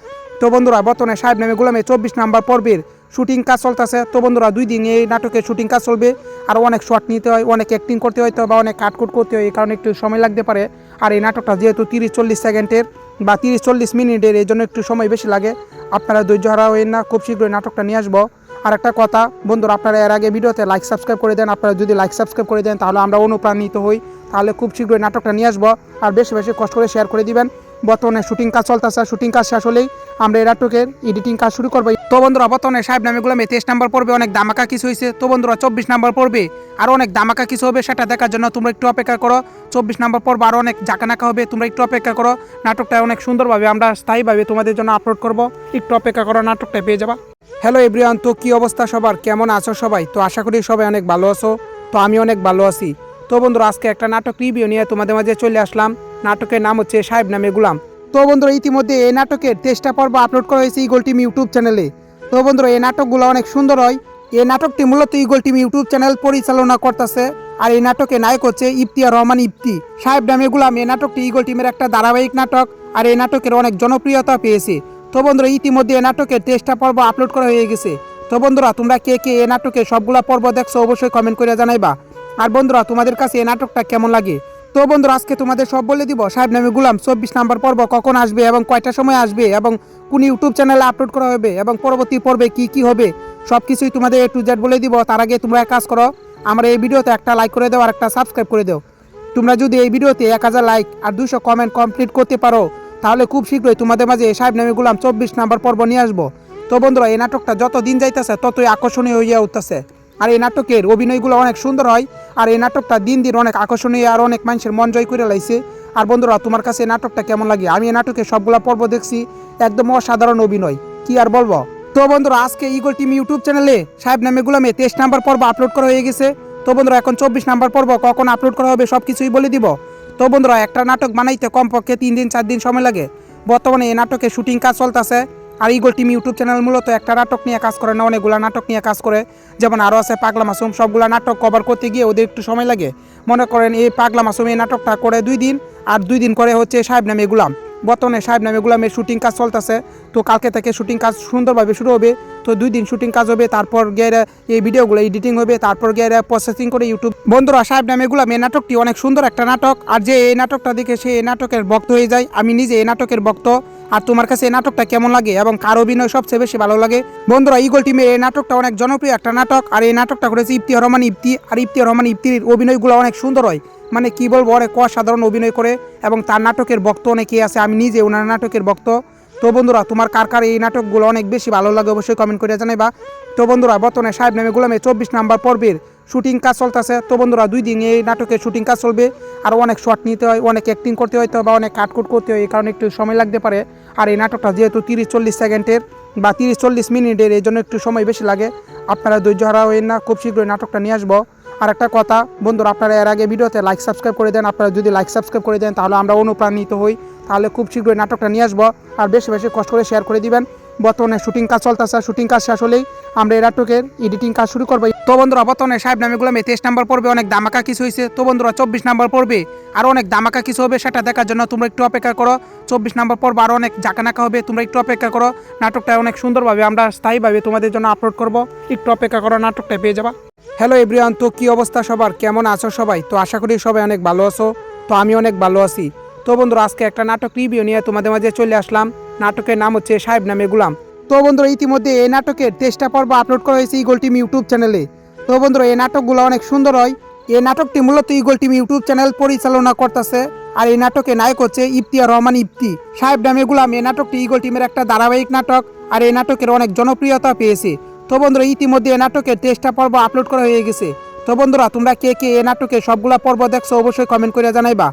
তো বন্ধুরা বর্তমানে সাহেব নামে গুলামে 24 নম্বর পর্বের শুটিং কাজ চলতেছে। তো বন্ধুরা 2 দিন এই নাটকের শুটিং কাজ চলবে। আর অনেক শর্ট নিতে হয়, অনেক অ্যাক্টিং করতে হয়, তো বা অনেক কাটকুট করতে হয়, এই কারণে একটু সময় লাগতে পারে। আর এই নাটকটা যেহেতু 30-40 সেকেন্ডের বা 30-40 মিনিটের, এই জন্য একটু সময় বেশি লাগে। আপনারা ধৈর্য হারা হবেন না, খুব শীঘ্রই নাটকটা নিয়ে আসবো। আর একটা কথা বন্ধুরা, আপনারা এর আগে ভিডিওতে লাইক সাবস্ক্রাইব করে দেন। আপনারা যদি লাইক সাবস্ক্রাইব করে দেন তাহলে আমরা অনুপ্রাণিত হই, তাহলে খুব শীঘ্রই নাটকটা নিয়ে আসবো। আর বেশি বেশি কষ্ট করে শেয়ার করে দিবেন। বর্তমানে শুটিং কাজ চলতেছে, শুটিং কাজ শেষ হলেই আমরা এই নাটকের এডিটিং কাজ শুরু করবো। তো বন্ধুরা বর্তমানে সাহেব নামে গুলামে 23 নম্বর পর্বে অনেক ধামাকা কিছু হয়েছে। তো বন্ধুরা 24 নম্বর পর্বে আরও অনেক ধামাকা কিছু হবে, সেটা দেখার জন্য তোমরা একটু অপেক্ষা করো। 24 নম্বর পর্ব আরও অনেক জাকানাকা হবে, তোমরা একটু অপেক্ষা করো। নাটকটা অনেক সুন্দরভাবে আমরা স্থায়ীভাবে তোমাদের জন্য আপলোড করব, একটু অপেক্ষা করো, নাটকটা পেয়ে যাবা। হ্যালো এভরিওয়ান, তো কী অবস্থা সবার, কেমন আছো সবাই? তো আশা করি সবাই অনেক ভালো আছো। তো আমি অনেক ভালো আছি। তো বন্ধুরা আজকে একটা নাটক রিভিউ নিয়ে তোমাদের মাঝে চলে আসলাম। নাটকের নাম হচ্ছে সাহেব নামে গুলাম। তো বন্ধুরা ইতিমধ্যে এই নাটকের 23টা পর্ব আপলোড করা হয়েছে ইগল টিম ইউটিউব চ্যানেলে। তো বন্ধুরা এই নাটকগুলো অনেক সুন্দর হয়। এই নাটকটি মূলত ইগল টিম ইউটিউব চ্যানেল পরিচালনা করতেছে। আর এই নাটকে নায়ক হচ্ছে ইফতিহার রহমান ইফতি। সাহেব নামে গুলাম এই নাটকটি ইগল টিমের একটা ধারাবাহিক নাটক। আর এই নাটকের অনেক জনপ্রিয়তা পেয়েছে। তো বন্ধুরা ইতিমধ্যে এই নাটকের 23টা পর্ব আপলোড করা হয়ে গেছে। তো বন্ধুরা তোমরা কে কে এই নাটকের সবগুলা পর্ব দেখছো অবশ্যই কমেন্ট করে জানাইবা। আর বন্ধুরা তোমাদের কাছে এই নাটকটা কেমন লাগে। তো বন্ধুরা আজকে তোমাদের সব বলে দিব সাহেব নামে গুলাম 24 নম্বর পর্ব কখন আসবে এবং কয়টার সময় আসবে এবং কোন ইউটিউব চ্যানেলে আপলোড করা হবে এবং পরবর্তী পর্বে কি কি হবে সব কিছুই তোমাদের A to Z বলে দিব। তার আগে তোমরা এক কাজ করো, আমার এই ভিডিওতে একটা লাইক করে দাও আর একটা সাবস্ক্রাইব করে দাও। তোমরা যদি এই ভিডিওতে 1000 লাইক আর 200 কমেন্ট কমপ্লিট করতে পারো তাহলে খুব শীঘ্রই তোমাদের মাঝে সাহেব নামে গুলাম 24 নম্বর পর্ব নিয়ে আসবো। তো বন্ধুরা এই নাটকটা যত দিন যাইতেছে ততই আকর্ষণীয় হইয়া উঠতেছে। আর এই নাটকের অভিনয়গুলো অনেক সুন্দর হয়। আর এই নাটকটা দিন দিন অনেক আকর্ষণীয় আর অনেক মানুষের মন জয় করে লাইছে। আর বন্ধুরা তোমার কাছে এই নাটকটা কেমন লাগে। আমি এই নাটকের সবগুলা পর্ব দেখছি, একদম অসাধারণ অভিনয়, কি আর বলবো। তো বন্ধুরা আজকে ইগল টিম ইউটিউব চ্যানেলে সাহেব নামে গুলামে 23 নম্বর পর্ব আপলোড করা হয়ে গেছে। তো বন্ধুরা এখন 24 নম্বর পর্ব কখন আপলোড করা হবে সব কিছুই বলে দিব। তো বন্ধুরা একটা নাটক বানাইতে কমপক্ষে 3 দিন 4 দিন সময় লাগে। বর্তমানে এই নাটকের শুটিং কাজ চলতেছে। আর ইগল টিম ইউটিউব চ্যানেল মূলত একটা নাটক নিয়ে কাজ করে না, অনেকগুলো নাটক নিয়ে কাজ করে। যেমন আরও আছে পাগলা মাসুম, সবগুলা নাটক কভার করতে গিয়ে ওদের একটু সময় লাগে। মনে করেন এই পাগলা মাসুম এই নাটকটা করে 2 দিন, আর 2 দিন করে হচ্ছে সাহেব নামে গুলাম। বর্তমানে সাহেব নামে গুলামের শুটিং কাজ চলতেছে। তো কালকে থেকে শুটিং কাজ সুন্দরভাবে শুরু হবে। তো 2 দিন শুটিং কাজ হবে, তারপর গিয়ে এই ভিডিওগুলো এডিটিং হবে, তারপর গিয়ে প্রসেসিং করে ইউটিউব। বন্ধুরা সাহেব নামে গুলাম এই নাটকটি অনেক সুন্দর একটা নাটক। আর যে এই নাটকটা দেখে সে এই নাটকের ভক্ত হয়ে যায়। আমি নিজে এই নাটকের ভক্ত। আর তোমার কাছে এই নাটকটা কেমন লাগে এবং কার অভিনয় সবচেয়ে বেশি ভালো লাগে। বন্ধুরা ইগল টিমের এই নাটকটা অনেক জনপ্রিয় একটা নাটক। আর এই নাটকটা করেছে ইফতিহার রহমান ইফতি। আর ইফতিহার রহমান ইফতির অভিনয়গুলো অনেক সুন্দর হয়, মানে কি বলবো, অনেক অসাধারণ অভিনয় করে এবং তার নাটকের ভক্ত অনেকেই আছে। আমি নিজে ওনার নাটকের ভক্ত। তো বন্ধুরা তোমার কার কার এই নাটকগুলো অনেক বেশি ভালো লাগে অবশ্যই কমেন্ট করে জানাইবা। তো বন্ধুরা বর্তমানে সাহেব নামে গুলামে 24 নম্বর পর্বের শুটিং কাজ চলতেছে। তো বন্ধুরা 2 দিন এই নাটকের শুটিং কাজ চলবে। আর অনেক শর্ট নিতে হয়, অনেক অ্যাক্টিং করতে হয়, তো বা অনেক কাটকুট করতে হয়, এই কারণে একটু সময় লাগতে পারে। আর এই নাটকটা যেহেতু 30-40 সেকেন্ডের বা 30-40 মিনিটের, এই জন্য একটু সময় বেশি লাগে। আপনারা ধৈর্য হারা হবেন না, খুব শীঘ্রই নাটকটা নিয়ে আসবো। আর একটা কথা বন্ধুরা, আপনারা এর আগে ভিডিওতে লাইক সাবস্ক্রাইব করে দেন। আপনারা যদি লাইক সাবস্ক্রাইব করে দেন তাহলে আমরা অনুপ্রাণিত হই, তাহলে খুব শীঘ্রই নাটকটা নিয়ে আসবো। আর বেশি বেশি কষ্ট করে শেয়ার করে দিবেন। বর্তমানে শুটিং কাজ চলতেছে, শুটিং কাজ শেষ হলেই আমরা এই নাটকের এডিটিং কাজ শুরু করবো। তো বন্ধুরা, বর্তমানে সাহেব নামে গুলামে 23 নম্বর পর্বে অনেক ধামাকা কিছু হয়েছে। তো বন্ধুরা, 24 নম্বর পর্বে আরও অনেক ধামাকা কিছু হবে, সেটা দেখার জন্য তোমরা একটু অপেক্ষা করো। 24 নম্বর পর্ব আরও অনেক জাকানাকা হবে, তোমরা একটু অপেক্ষা করো। নাটকটা অনেক সুন্দরভাবে আমরা স্থায়ীভাবে তোমাদের জন্য আপলোড করব, একটু অপেক্ষা করো, নাটকটা পেয়ে যাবা। হ্যালো এভরিওয়ান, তো কী অবস্থা সবার, কেমন আছো সবাই? তো আশা করি সবাই অনেক ভালো আছো। তো আমি অনেক ভালো আছি। তো বন্ধুরা, আজকে একটা নাটক রিভিউ নিয়ে তোমাদের মাঝে চলে আসলাম। নাটকের নাম হচ্ছে সাহেব নামে গুলাম। তো বন্ধুরা, ইতিমধ্যে এই নাটকের 23টা পর্ব আপলোড করা হয়েছে ইগল টিম ইউটিউব চ্যানেলে। তো বন্ধুরা, এই নাটকগুলো অনেক সুন্দর হয়। এই নাটকটি মূলত ইগল টিম ইউটিউব চ্যানেল পরিচালনা করতেছে। আর এই নাটকে নায়ক হচ্ছে ইফতিয়ার রহমান ইফতি। সাহেব নামে গুলাম এই নাটকটি ইগল টিমের একটা ধারাবাহিক নাটক, আর এই নাটকের অনেক জনপ্রিয়তা পেয়েছে। তো বন্ধুরা, ইতিমধ্যে এই নাটকের 23টা পর্ব আপলোড করা হয়ে গেছে। তো বন্ধুরা, তোমরা কে কে এই নাটকে সবগুলা পর্ব দেখছো অবশ্যই কমেন্ট করে জানাইবা।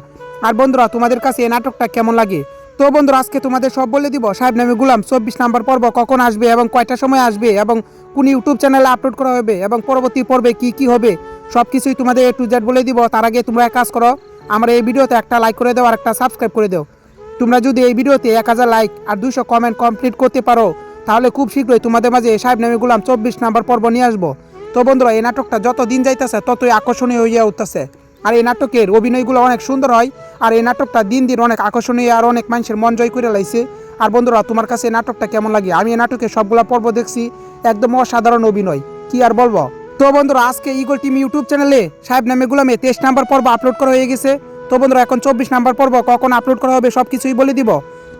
আর বন্ধুরা, তোমাদের কাছে এই নাটকটা কেমন লাগে? তো বন্ধুরা, আজকে তোমাদের সব বলে দিব সাহেব নামে গুলাম 24 নম্বর পর্ব কখন আসবে এবং কয়টা সময় আসবে এবং কোন ইউটিউব চ্যানেলে আপলোড করা হবে এবং পরবর্তী পর্বে কি কি হবে সব কিছুই তোমাদের A to Z বলে দিব। তার আগে তোমরা এক কাজ করো, আমার এই ভিডিওতে একটা লাইক করে দাও আর একটা সাবস্ক্রাইব করে দাও। তোমরা যদি এই ভিডিওতে 1000 লাইক আর 200 কমেন্ট কমপ্লিট করতে পারো তাহলে খুব শীঘ্রই তোমাদের মাঝে সাহেব নামে গুলাম 24 নম্বর পর্ব নিয়ে আসবো। তো বন্ধুরা, এই নাটকটা যত দিন যাইতেছে ততই আকর্ষণীয় হইয়া উঠতেছে। আর এই নাটকের অভিনয়গুলো অনেক সুন্দর হয়। আর এই নাটকটা দিন দিন অনেক আকর্ষণীয় আর অনেক মানুষের মন জয় করে লাইছে। আর বন্ধুরা, তোমার কাছে এই নাটকটা কেমন লাগে? আমি এই নাটকের সবগুলা পর্ব দেখছি, একদম অসাধারণ অভিনয়, কি আর বলবো। তো বন্ধুরা, আজকে ইগল টিম ইউটিউব চ্যানেলে সাহেব নামে গুলামে 23 নম্বর পর্ব আপলোড করা হয়ে গেছে। তো বন্ধুরা, এখন 24 নম্বর পর্ব কখন আপলোড করা হবে সব কিছুই বলে দিব।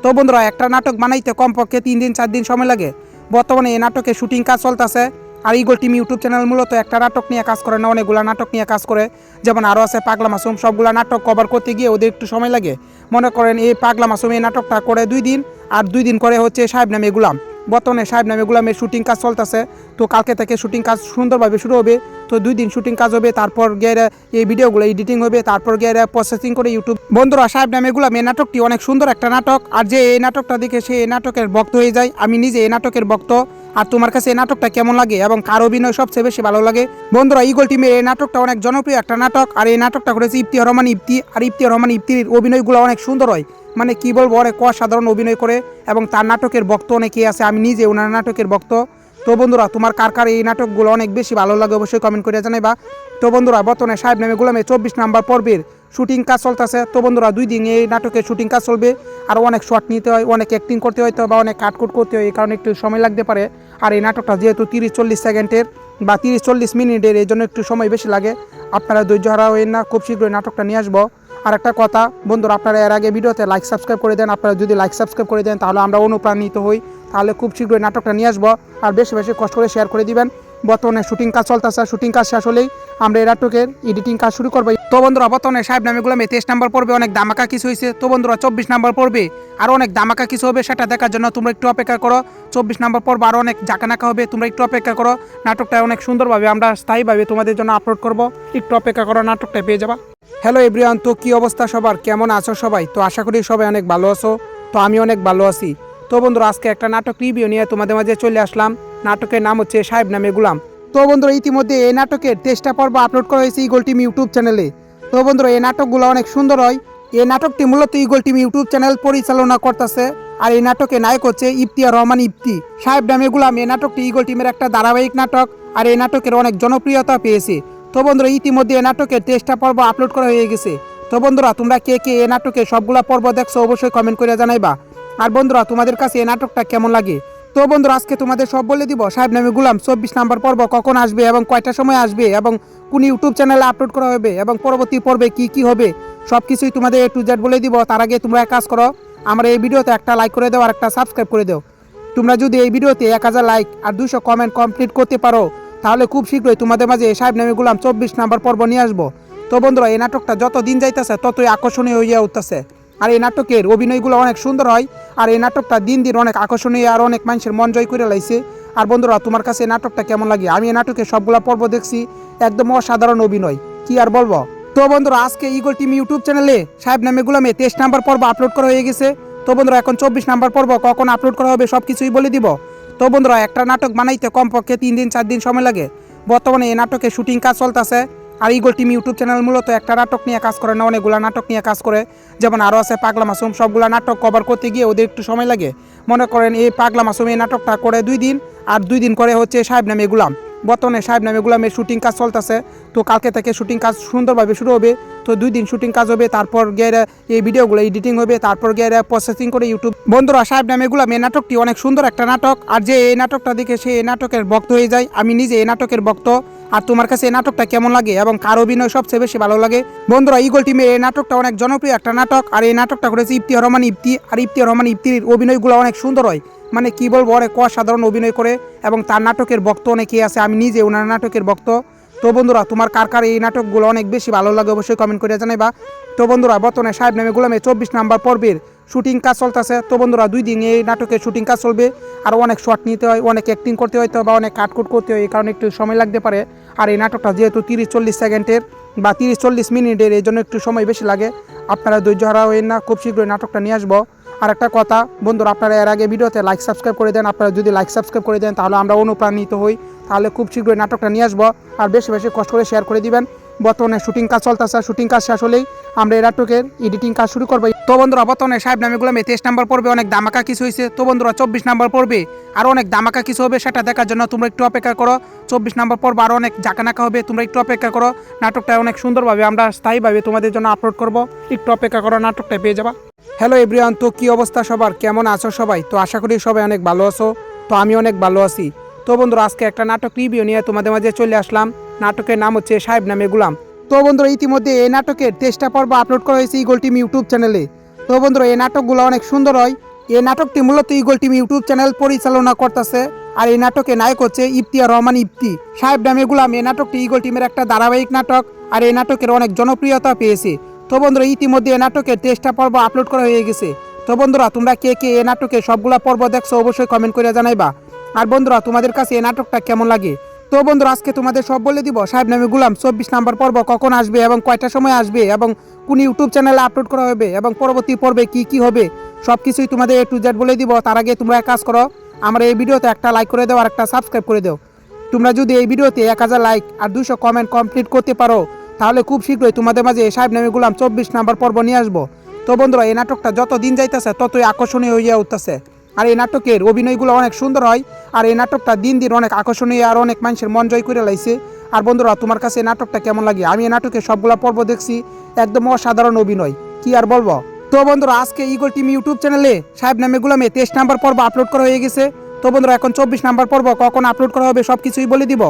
তো বন্ধুরা, একটা নাটক বানাইতে কমপক্ষে 3 দিন 4 দিন সময় লাগে। বর্তমানে এই নাটকে শুটিং কাজ চলতেছে। আর ইগল টিম ইউটিউব চ্যানেল মূলত একটা নাটক নিয়ে কাজ করে না, অনেকগুলো নাটক নিয়ে কাজ করে। যেমন আরও আছে পাগলা মাসুম, সবগুলো নাটক কভার করতে গিয়ে ওদের একটু সময় লাগে। মনে করেন এই পাগলা মাসুম এই নাটকটা করে 2 দিন, আর 2 দিন করে হচ্ছে সাহেব নামে গুলাম। বর্তমানে সাহেব নামে গুলামের শুটিং কাজ চলতেছে। তো কালকে থেকে শুটিং কাজ সুন্দরভাবে শুরু হবে। তো 2 দিন শুটিং কাজ হবে, তারপর গিয়ে এই ভিডিওগুলো এডিটিং হবে, তারপর গিয়ে প্রসেসিং করে ইউটিউব। বন্ধুরা, সাহেব নামে গুলাম এই নাটকটি অনেক সুন্দর একটা নাটক। আর যে এই নাটকটা দেখে সে এই নাটকের ভক্ত হয়ে যায়। আমি নিজে এই নাটকের ভক্ত। আর তোমার কাছে এই নাটকটা কেমন লাগে এবং কার অভিনয় সবচেয়ে বেশি ভালো লাগে? বন্ধুরা, ইগল টিমের এই নাটকটা অনেক জনপ্রিয় একটা নাটক। আর এই নাটকটা করেছে ইফতিয়ার রহমান ইফতি। আর ইফতিয়ার রহমান ইফতির অভিনয়গুলো অনেক সুন্দর হয়, মানে কি বলবো, অনেক অসাধারণ অভিনয় করে এবং তার নাটকের ভক্ত অনেকেই আছে। আমি নিজে ওনার নাটকের ভক্ত। তো বন্ধুরা, তোমার কার কার এই নাটকগুলো অনেক বেশি ভালো লাগে অবশ্যই কমেন্ট করে জানাইবা। তো বন্ধুরা, বর্তমানে সাহেব নামে গুলামে 24 নম্বর পর্বের শুটিং কাজ চলতেছে। তো বন্ধুরা, 2 দিন এই নাটকের শুটিং কাজ চলবে। আর অনেক শর্ট নিতে হয়, অনেক অ্যাক্টিং করতে হয়, তো বা অনেক কাটকুট করতে হয়, এই কারণে একটু সময় লাগতে পারে। আর এই নাটকটা যেহেতু 30-40 সেকেন্ডের বা 30-40 মিনিটের, এই জন্য একটু সময় বেশি লাগে। আপনারা ধৈর্য হারা হবেন না, খুব শীঘ্রই নাটকটা নিয়ে আসবো। আর একটা কথা বন্ধুরা, আপনারা এর আগে ভিডিওতে লাইক সাবস্ক্রাইব করে দেন। আপনারা যদি লাইক সাবস্ক্রাইব করে দেন তাহলে আমরা অনুপ্রাণিত হই, তাহলে খুব শীঘ্রই নাটকটা নিয়ে আসবো। আর বেশি বেশি কষ্ট করে শেয়ার করে দিবেন। বর্তমানে শুটিং কাজ চলতেছে, শুটিং কাজ শেষ হলেই আমরা এই নাটকের এডিটিং কাজ শুরু করবো। তো বন্ধুরা, বর্তমানে সাহেব নামে গুলামে 23 নম্বর পর্বে অনেক ধামাকা কিছু হয়েছে। তো বন্ধুরা, 24 নম্বর পর্বে আরও অনেক ধামাকা কিছু হবে, সেটা দেখার জন্য তোমরা একটু অপেক্ষা করো। 24 নম্বর পর্ব আরও অনেক জাকানাকা হবে, তোমরা একটু অপেক্ষা করো। নাটকটা অনেক সুন্দরভাবে আমরা স্থায়ীভাবে তোমাদের জন্য আপলোড করব, একটু অপেক্ষা করো, নাটকটা পেয়ে যাবা। হ্যালো এভরিওয়ান, তো কী অবস্থা সবার, কেমন আছো সবাই? তো আশা করি সবাই অনেক ভালো আছো। তো আমি অনেক ভালো আছি। তো বন্ধুরা, আজকে একটা নাটক রিভিউ নিয়ে তোমাদের মাঝে চলে আসলাম। নাটকের নাম হচ্ছে সাহেব নামে গুলাম। তো বন্ধুরা, ইতিমধ্যে এই নাটকের 23টা পর্ব আপলোড করা হয়েছে ইগল টিম ইউটিউব চ্যানেলে। তো বন্ধুরা, এই নাটকগুলো অনেক সুন্দর হয়। এই নাটকটি মূলত ইগল টিম ইউটিউব চ্যানেল পরিচালনা করতেছে। আর এই নাটকে নায়ক হচ্ছে ইফতিয়ার রহমান ইফতি। সাহেব নামে গুলাম এই নাটকটি ইগল টিমের একটা ধারাবাহিক নাটক। আর এই নাটকের অনেক জনপ্রিয়তা পেয়েছে। তো বন্ধুরা, ইতিমধ্যে এই নাটকের 23টা পর্ব আপলোড করা হয়ে গেছে। তো বন্ধুরা, তোমরা কে কে এই নাটকের সবগুলা পর্ব দেখছো অবশ্যই কমেন্ট করে জানাইবা। আর বন্ধুরা, তোমাদের কাছে এই নাটকটা কেমন লাগে? তো বন্ধুরা, আজকে তোমাদের সব বলে দিব সাহেব নামে গুলাম 24 নম্বর পর্ব কখন আসবে এবং কয়টা সময় আসবে এবং কোন ইউটিউব চ্যানেলে আপলোড করা হবে এবং পরবর্তী পর্বে কি কি হবে সব কিছুই তোমাদের A to Z বলে দিব। তার আগে তোমরা এক কাজ করো, আমার এই ভিডিওতে একটা লাইক করে দাও আর একটা সাবস্ক্রাইব করে দাও। তোমরা যদি এই ভিডিওতে 1000 লাইক আর 200 কমেন্ট কমপ্লিট করতে পারো তাহলে খুব শীঘ্রই তোমাদের মাঝে সাহেব নামে গুলাম 24 নম্বর পর্ব নিয়ে আসবো। তো বন্ধুরা, এই নাটকটা যত দিন যাইতেছে ততই আকর্ষণীয় হইয়া উঠতেছে। আর এই নাটকের অভিনয়গুলো অনেক সুন্দর হয়। আর এই নাটকটা দিন দিন অনেক আকর্ষণীয় আর অনেক মানুষের মন জয় করে লাইছে। আর বন্ধুরা, তোমার কাছে এই নাটকটা কেমন লাগে? আমি এই নাটকের সবগুলা পর্ব দেখছি, একদম অসাধারণ অভিনয়, কি আর বলবো। তো বন্ধুরা, আজকে ইগল টিম ইউটিউব চ্যানেলে সাহেব নামে গুলামে 23 নম্বর পর্ব আপলোড করা হয়ে গেছে। তো বন্ধুরা এখন 24 নাম্বার পর্ব কখন আপলোড করা হবে সব কিছুই বলে দিব। তো বন্ধুরা একটা নাটক বানাইতে কমপক্ষে 3 দিন 4 দিন সময় লাগে। বর্তমানে এই নাটকের শুটিং কাজ চলতেছে। আর ইগল টিম ইউটিউব চ্যানেল মূলত একটা নাটক নিয়ে কাজ করে না, অনেকগুলো নাটক নিয়ে কাজ করে। যেমন আরও আছে পাগলা মাসুম, সবগুলা নাটক কভার করতে গিয়ে ওদের একটু সময় লাগে। মনে করেন এই পাগলা মাসুম এই নাটকটা করে 2 দিন, আর 2 দিন করে হচ্ছে সাহেব নামে গুলাম। বর্তমানে সাহেব নামে গুলামের শুটিং কাজ চলতেছে। তো কালকে থেকে শুটিং কাজ সুন্দরভাবে শুরু হবে। তো 2 দিন শুটিং কাজ হবে, তারপর গিয়ে এই ভিডিওগুলো এডিটিং হবে, তারপর গিয়ে প্রসেসিং করে ইউটিউব। বন্ধুরা সাহেব নামে গুলাম এই নাটকটি অনেক সুন্দর একটা নাটক, আর যে এই নাটকটা দেখে সে এই নাটকের ভক্ত হয়ে যায়। আমি নিজে এই নাটকের ভক্ত। আর তোমার কাছে এই নাটকটা কেমন লাগে এবং কার অভিনয় সবচেয়ে বেশি ভালো লাগে? বন্ধুরা ইগল টিমে এই নাটকটা অনেক জনপ্রিয় একটা নাটক, আর এই নাটকটা করেছে ইফতিহার রহমান ইফতি। আর ইফতিহার রহমান ইফতির অভিনয়গুলো অনেক সুন্দর হয়, মানে কি বলবো, অনেক অসাধারণ অভিনয় করে এবং তার নাটকের ভক্ত অনেকেই আছে। আমি নিজে ওনার নাটকের ভক্ত। তো বন্ধুরা তোমার কার কার এই নাটকগুলো অনেক বেশি ভালো লাগে অবশ্যই কমেন্ট করে জানাইবা। তো বন্ধুরা বর্তমানে সাহেব নামে গুলামে 24 নাম্বার পর্বের শুটিং কাজ চলতেছে। তো বন্ধুরা 2 দিন এই নাটকের শুটিং কাজ চলবে। আর অনেক শর্ট নিতে হয়, অনেক অ্যাক্টিং করতে হয়, তো বা অনেক কাটকুট করতে হয়, এই কারণে একটু সময় লাগতে পারে। আর এই নাটকটা যেহেতু 30-40 সেকেন্ডের বা 30-40 মিনিটের, এই জন্য একটু সময় বেশি লাগে। আপনারা ধৈর্য হারা হবেন না, খুব শীঘ্রই নাটকটা নিয়ে আসবো। আর একটা কথা বন্ধুরা, আপনারা এর আগে ভিডিওতে লাইক সাবস্ক্রাইব করে দেন। আপনারা যদি লাইক সাবস্ক্রাইব করে দেন তাহলে আমরা অনুপ্রাণিত হই, তাহলে খুব শীঘ্রই নাটকটা নিয়ে আসবো। আর বেশি বেশি কষ্ট করে শেয়ার করে দিবেন। বর্তমানে শুটিং কাজ চলতেছে, শুটিং কাজ শেষ হলেই আমরা এই নাটকের এডিটিং কাজ শুরু করবো। তো বন্ধুরা বর্তমানে সাহেব নামে গুলামে 23 নাম্বার পর্বে অনেক ধামাকা কিছু হয়েছে। তো বন্ধুরা 24 নাম্বার পর্বে আরও অনেক ধামাকা কিছু হবে, সেটা দেখার জন্য তোমরা একটু অপেক্ষা করো। 24 নাম্বার পর্ব আরও অনেক জাকানাকা হবে, তোমরা একটু অপেক্ষা করো। নাটকটা অনেক সুন্দরভাবে আমরা স্থায়ীভাবে তোমাদের জন্য আপলোড করব, একটু অপেক্ষা করো, নাটকটা পেয়ে যাবা। হ্যালো এভরিওয়ান, তো কী অবস্থা সবার, কেমন আছো সবাই? তো আশা করি সবাই অনেক ভালো আছো। তো আমি অনেক ভালো আছি। তো বন্ধুরা আজকে একটা নাটক রিভিউ নিয়ে তোমাদের মাঝে চলে আসলাম। নাটকের নাম হচ্ছে সাহেব নামে গুলাম। তো বন্ধুরা ইতিমধ্যে এই নাটকের 23টা পর্ব আপলোড করা হয়েছে ইগল টিম ইউটিউব চ্যানেলে। তো বন্ধুরা এই নাটকগুলো অনেক সুন্দর হয়। এই নাটকটি মূলত ইগল টিম ইউটিউব চ্যানেল পরিচালনা করতেছে। আর এই নাটকে নায়ক হচ্ছে ইফতিহার রহমান ইফতি। সাহেব নামে গুলাম এই নাটকটি ইগল টিমের একটা ধারাবাহিক নাটক, আর এই নাটকের অনেক জনপ্রিয়তা পেয়েছে। তো বন্ধুরা ইতিমধ্যে এই নাটকের 23টা পর্ব আপলোড করা হয়ে গেছে। তো বন্ধুরা তোমরা কে কে এই নাটকের সবগুলা পর্ব দেখছো অবশ্যই কমেন্ট করে জানাইবা। আর বন্ধুরা তোমাদের কাছে এই নাটকটা কেমন লাগে? তো বন্ধুরা আজকে তোমাদের সব বলে দিব। সাহেব নামে গুলাম 24 নাম্বার পর্ব কখন আসবে এবং কয়টার সময় আসবে এবং কোন ইউটিউব চ্যানেলে আপলোড করা হবে এবং পরবর্তী পর্বে কি কি হবে সব কিছুই তোমাদের A to Z বলে দিব। তার আগে তোমরা এক কাজ করো, আমার এই ভিডিওতে একটা লাইক করে দাও আর একটা সাবস্ক্রাইব করে দাও। তোমরা যদি এই ভিডিওতে 1000 লাইক আর 200 কমেন্ট কমপ্লিট করতে পারো তাহলে খুব শীঘ্রই তোমাদের মাঝে সাহেব নামে গুলাম 24 নাম্বার পর্ব নিয়ে আসবো। তো বন্ধুরা এই নাটকটা যত দিন যাইতেছে ততই আকর্ষণীয় হইয়া উঠতেছে। আর এই নাটকের অভিনয়গুলো অনেক সুন্দর হয়। আর এই নাটকটা দিন দিন অনেক আকর্ষণীয় আর অনেক মানুষের মন জয় করে লাইছে। আর বন্ধুরা তোমার কাছে এই নাটকটা কেমন লাগে? আমি এই নাটকের সবগুলা পর্ব দেখছি, একদম অসাধারণ অভিনয়, কি আর বলবো। তো বন্ধুরা আজকে ইগল টিম ইউটিউব চ্যানেলে সাহেব নামে গুলামে 23 নাম্বার পর্ব আপলোড করা হয়ে গেছে। তো বন্ধুরা এখন 24 নাম্বার পর্ব কখন আপলোড করা হবে সব কিছুই বলে দিব।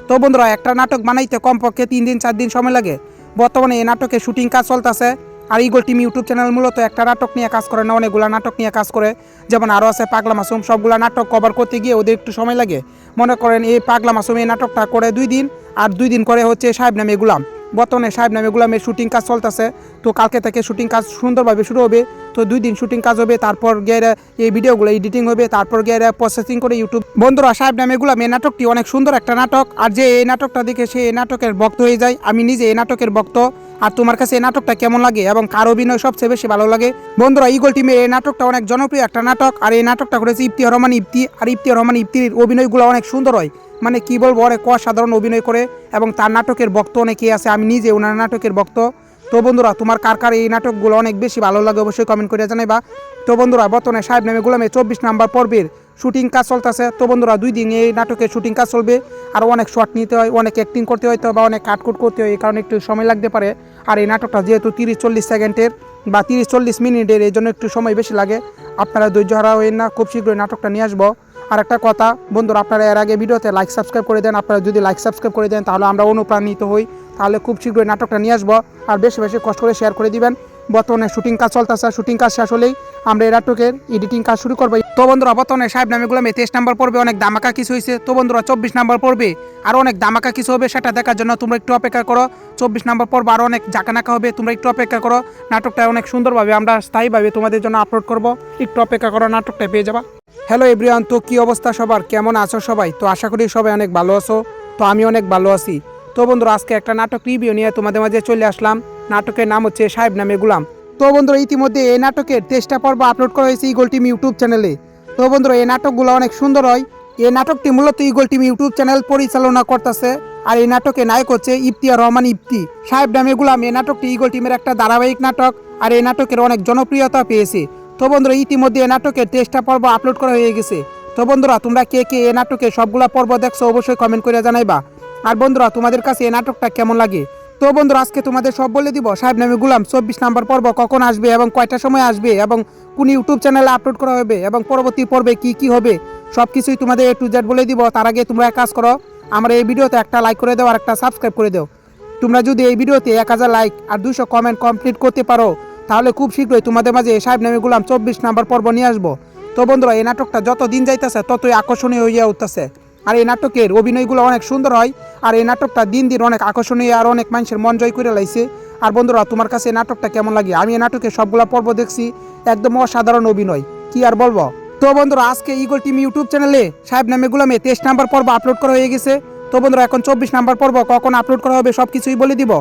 তো বন্ধুরা একটা নাটক বানাইতে কমপক্ষে 3 দিন 4 দিন সময় লাগে। বর্তমানে এই নাটকের শুটিং কাজ চলতেছে। আর ইগল টিম ইউটিউব চ্যানেল মূলত একটা নাটক নিয়ে কাজ করে না, অনেকগুলো নাটক নিয়ে কাজ করে। যেমন আরও আছে পাগলা মাসুম, সবগুলা নাটক কভার করতে গিয়ে ওদের একটু সময় লাগে। মনে করেন এই পাগলা মাসুম এই নাটকটা করে 2 দিন, আর 2 দিন করে হচ্ছে সাহেব নামে গুলাম। বর্তমানে সাহেব নামে গুলামের শুটিং কাজ চলতেছে। তো কালকে থেকে শুটিং কাজ সুন্দরভাবে শুরু হবে। তো 2 দিন শুটিং কাজ হবে, তারপর গিয়ে এই ভিডিওগুলো এডিটিং হবে, তারপর গিয়ে প্রসেসিং করে ইউটিউব। বন্ধুরা সাহেব নামে গুলাম এই নাটকটি অনেক সুন্দর একটা নাটক, আর যে এই নাটকটা দেখে সে এই নাটকের ভক্ত হয়ে যায়। আমি নিজে এই নাটকের ভক্ত। আর তোমার কাছে এই নাটকটা কেমন লাগে এবং কার অভিনয় সবচেয়ে বেশি ভালো লাগে? বন্ধুরা ইগল টিমে এই নাটকটা অনেক জনপ্রিয় একটা নাটক, আর এই নাটকটা করেছে ইফতিহার রহমান ইফতি। আর ইফতিহার রহমান ইফতির অভিনয়গুলো অনেক সুন্দর হয়, মানে কি বলবো, অনেক অসাধারণ অভিনয় করে এবং তার নাটকের ভক্ত অনেকেই আছে। আমি নিজে ওনার নাটকের ভক্ত। তো বন্ধুরা তোমার কার কার এই নাটকগুলো অনেক বেশি ভালো লাগে অবশ্যই কমেন্ট করে জানাইবা। তো বন্ধুরা বর্তমানে সাহেব নামে গুলামে 24 নাম্বার পর্বের শুটিং কাজ চলতেছে। তো বন্ধুরা 2 দিন এই নাটকের শুটিং কাজ চলবে। আর অনেক শর্ট নিতে হয়, অনেক অ্যাক্টিং করতে হয়, তো বা অনেক কাটকুট করতে হয়, এই কারণে একটু সময় লাগতে পারে। আর এই নাটকটা যেহেতু 30-40 সেকেন্ডের বা 30-40 মিনিটের, এই জন্য একটু সময় বেশি লাগে। আপনারা ধৈর্য হারা হবেন না, খুব শীঘ্রই নাটকটা নিয়ে আসবো। আর একটা কথা বন্ধুরা, আপনারা এর আগে ভিডিওতে লাইক সাবস্ক্রাইব করে দেন। আপনারা যদি লাইক সাবস্ক্রাইব করে দেন তাহলে আমরা অনুপ্রাণিত হই, তাহলে খুব শীঘ্রই নাটকটা নিয়ে আসবো। আর বেশি বেশি কষ্ট করে শেয়ার করে দিবেন। বর্তমানে শুটিং কাজ চলতেছে, শুটিং কাজ শেষ হলেই আমরা এই নাটকের এডিটিং কাজ শুরু করবো। তো বন্ধুরা বর্তমানে সাহেব নামে গুলামে 23 নাম্বার পর্বে অনেক ধামাকা কিছু হয়েছে। তো বন্ধুরা 24 নাম্বার পর্বে আরও অনেক ধামাকা কিছু হবে, সেটা দেখার জন্য তোমরা একটু অপেক্ষা করো। 24 নাম্বার পর্ব আরও অনেক জাকানাকা হবে, তোমরা একটু অপেক্ষা করো। নাটকটা অনেক সুন্দরভাবে আমরা স্থায়ীভাবে তোমাদের জন্য আপলোড করব, একটু অপেক্ষা করো, নাটকটা পেয়ে যাবা। হ্যালো এভরিওয়ান, তো কী অবস্থা সবার, কেমন আছো সবাই? তো আশা করি সবাই অনেক ভালো আছো। তো আমি অনেক ভালো আছি। তো বন্ধুরা আজকে একটা নাটক রিভিউ নিয়ে তোমাদের মাঝে চলে আসলাম। নাটকের নাম হচ্ছে সাহেব নামে গুলাম। তো বন্ধুরা ইতিমধ্যে এই নাটকের 23টা পর্ব আপলোড করা হয়েছে ইগল টিম ইউটিউব চ্যানেলে। তো বন্ধুরা এই নাটকগুলো অনেক সুন্দর হয়। এই নাটকটি মূলত ইগল টিম ইউটিউব চ্যানেল পরিচালনা করতেছে। আর এই নাটকে নায়ক হচ্ছে ইফতিয়ার রহমান ইফতি। সাহেব নামে গুলাম এই নাটকটি ইগল টিমের একটা ধারাবাহিক নাটক। আর এই নাটকের অনেক জনপ্রিয়তা পেয়েছে। তো বন্ধুরা ইতিমধ্যে এই নাটকের 23টা পর্ব আপলোড করা হয়ে গেছে। তো বন্ধুরা তোমরা কে কে এই নাটকে সবগুলা পর্ব দেখছো অবশ্যই কমেন্ট করে জানাইবা। আর বন্ধুরা তোমাদের কাছে এই নাটকটা কেমন লাগে। তো বন্ধুরা আজকে তোমাদের সব বলে দিব সাহেব নামে গুলাম 24 নম্বর পর্ব কখন আসবে এবং কয়টা সময় আসবে এবং কোন ইউটিউব চ্যানেলে আপলোড করা হবে এবং পরবর্তী পর্বে কি কি হবে সব কিছুই তোমাদের A to Z বলে দিব। তার আগে তোমরা এক কাজ করো, আমার এই ভিডিওতে একটা লাইক করে দাও আর একটা সাবস্ক্রাইব করে দাও। তোমরা যদি এই ভিডিওতে 1000 লাইক আর 200 কমেন্ট কমপ্লিট করতে পারো তাহলে খুব শীঘ্রই তোমাদের মাঝে সাহেব নামে গুলাম 24 নম্বর পর্ব নিয়ে আসবো। তো বন্ধুরা এই নাটকটা যত দিন যাইতেছে ততই আকর্ষণীয় হইয়া উঠতেছে। আর এই নাটকের অভিনয়গুলো অনেক সুন্দর হয়। আর এই নাটকটা দিন দিন অনেক আকর্ষণীয় আর অনেক মানুষের মন জয় করে লাইছে। আর বন্ধুরা তোমার কাছে এই নাটকটা কেমন লাগে। আমি এই নাটকের সবগুলা পর্ব দেখছি, একদম অসাধারণ অভিনয়, কি আর বলবো। তো বন্ধুরা আজকে ইগল টিম ইউটিউব চ্যানেলে সাহেব নামে গুলামে 23 নম্বর পর্ব আপলোড করা হয়ে গেছে। তো বন্ধুরা এখন 24 নম্বর পর্ব কখন আপলোড করা হবে সব কিছুই বলে দিব।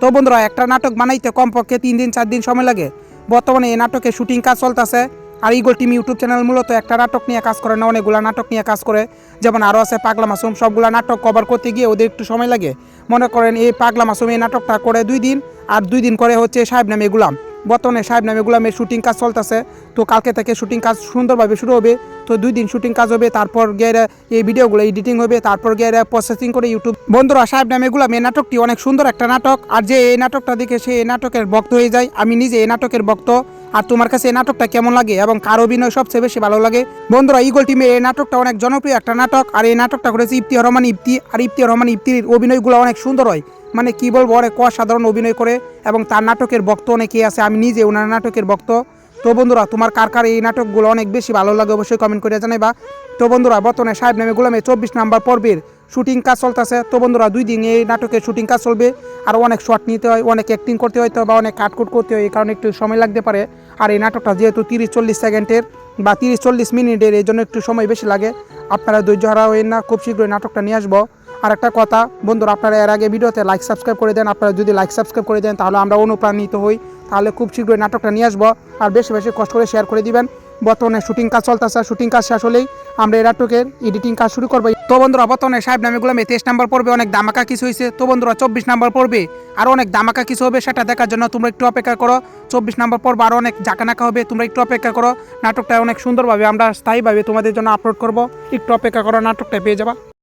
তো বন্ধুরা একটা নাটক বানাইতে কমপক্ষে 3 দিন 4 দিন সময় লাগে। বর্তমানে এই নাটকের শুটিং কাজ চলতেছে। আর ইগল টিম ইউটিউব চ্যানেল মূলত একটা নাটক নিয়ে কাজ করে না, অনেকগুলো নাটক নিয়ে কাজ করে। যেমন আরও আছে পাগলা মাসুম, সবগুলো নাটক কভার করতে গিয়ে ওদের একটু সময় লাগে। মনে করেন এই পাগলা মাসুম এই নাটকটা করে 2 দিন, আর 2 দিন করে হচ্ছে সাহেব নামে গুলাম। বর্তমানে সাহেব নামে গুলামের শুটিং কাজ চলতেছে। তো কালকে থেকে শুটিং কাজ সুন্দরভাবে শুরু হবে। তো 2 দিন শুটিং কাজ হবে, তারপর গিয়ে এই ভিডিওগুলো এডিটিং হবে, তারপর গিয়ে প্রসেসিং করে ইউটিউব। বন্ধুরা সাহেব নামে গুলাম এই নাটকটি অনেক সুন্দর একটা নাটক। আর যে এই নাটকটা দেখে সে এই নাটকের ভক্ত হয়ে যায়। আমি নিজে এই নাটকের ভক্ত। আর তোমার কাছে এই নাটকটা কেমন লাগে এবং কার অভিনয় সবচেয়ে বেশি ভালো লাগে। বন্ধুরা ইগল টিমের এই নাটকটা অনেক জনপ্রিয় একটা নাটক। আর এই নাটকটা করেছে ইফতিয়ার রহমান ইফতি। আর ইফতিয়ার রহমান ইফতির অভিনয়গুলো অনেক সুন্দর হয়, মানে কি বলবো, অনেক অসাধারণ অভিনয় করে এবং তার নাটকের ভক্ত অনেকেই আছে। আমি নিজে ওনার নাটকের ভক্ত। তো বন্ধুরা তোমার কার কার এই নাটকগুলো অনেক বেশি ভালো লাগে অবশ্যই কমেন্ট করে জানাইবা। তো বন্ধুরা বর্তমানে সাহেব নামে গুলামে 24 নম্বর পর্বের শুটিং কাজ চলতেছে। তো বন্ধুরা 2 দিন এই নাটকের শুটিং কাজ চলবে। আর অনেক শর্ট নিতে হয়, অনেক অ্যাক্টিং করতে হয়, তো বা অনেক কাটকুট করতে হয়, এই কারণে একটু সময় লাগতে পারে। আর এই নাটকটা যেহেতু 30-40 সেকেন্ডের বা 30-40 মিনিটের, এই জন্য একটু সময় বেশি লাগে। আপনারা ধৈর্য হারা হবেন না, খুব শীঘ্রই নাটকটা নিয়ে আসবো। আর একটা কথা বন্ধুরা, আপনারা এর আগে ভিডিওতে লাইক সাবস্ক্রাইব করে দেন। আপনারা যদি লাইক সাবস্ক্রাইব করে দেন তাহলে আমরা অনুপ্রাণিত হই, তাহলে খুব শীঘ্রই নাটকটা নিয়ে আসবো। আর বেশি বেশি কষ্ট করে শেয়ার করে দিবেন। বর্তমানে শুটিং কাজ চলতেছে, শুটিং কাজ শেষ হলেই আমরা এই নাটকের এডিটিং কাজ শুরু করবো। তো বন্ধুরা বর্তমানে সাহেব নামে গুলামে 23 নম্বর পর্বে অনেক ধামাকা কিছু হয়েছে। তো বন্ধুরা 24 নম্বর পর্বে আরও অনেক ধামাকা কিছু হবে, সেটা দেখার জন্য তোমরা একটু অপেক্ষা করো। 24 নম্বর পর্ব আরও অনেক জাকানাকা হবে, তোমরা একটু অপেক্ষা করো। নাটকটা অনেক সুন্দরভাবে আমরা স্থায়ীভাবে তোমাদের জন্য আপলোড করবো, একটু অপেক্ষা করো, নাটকটা পেয়ে যাবা।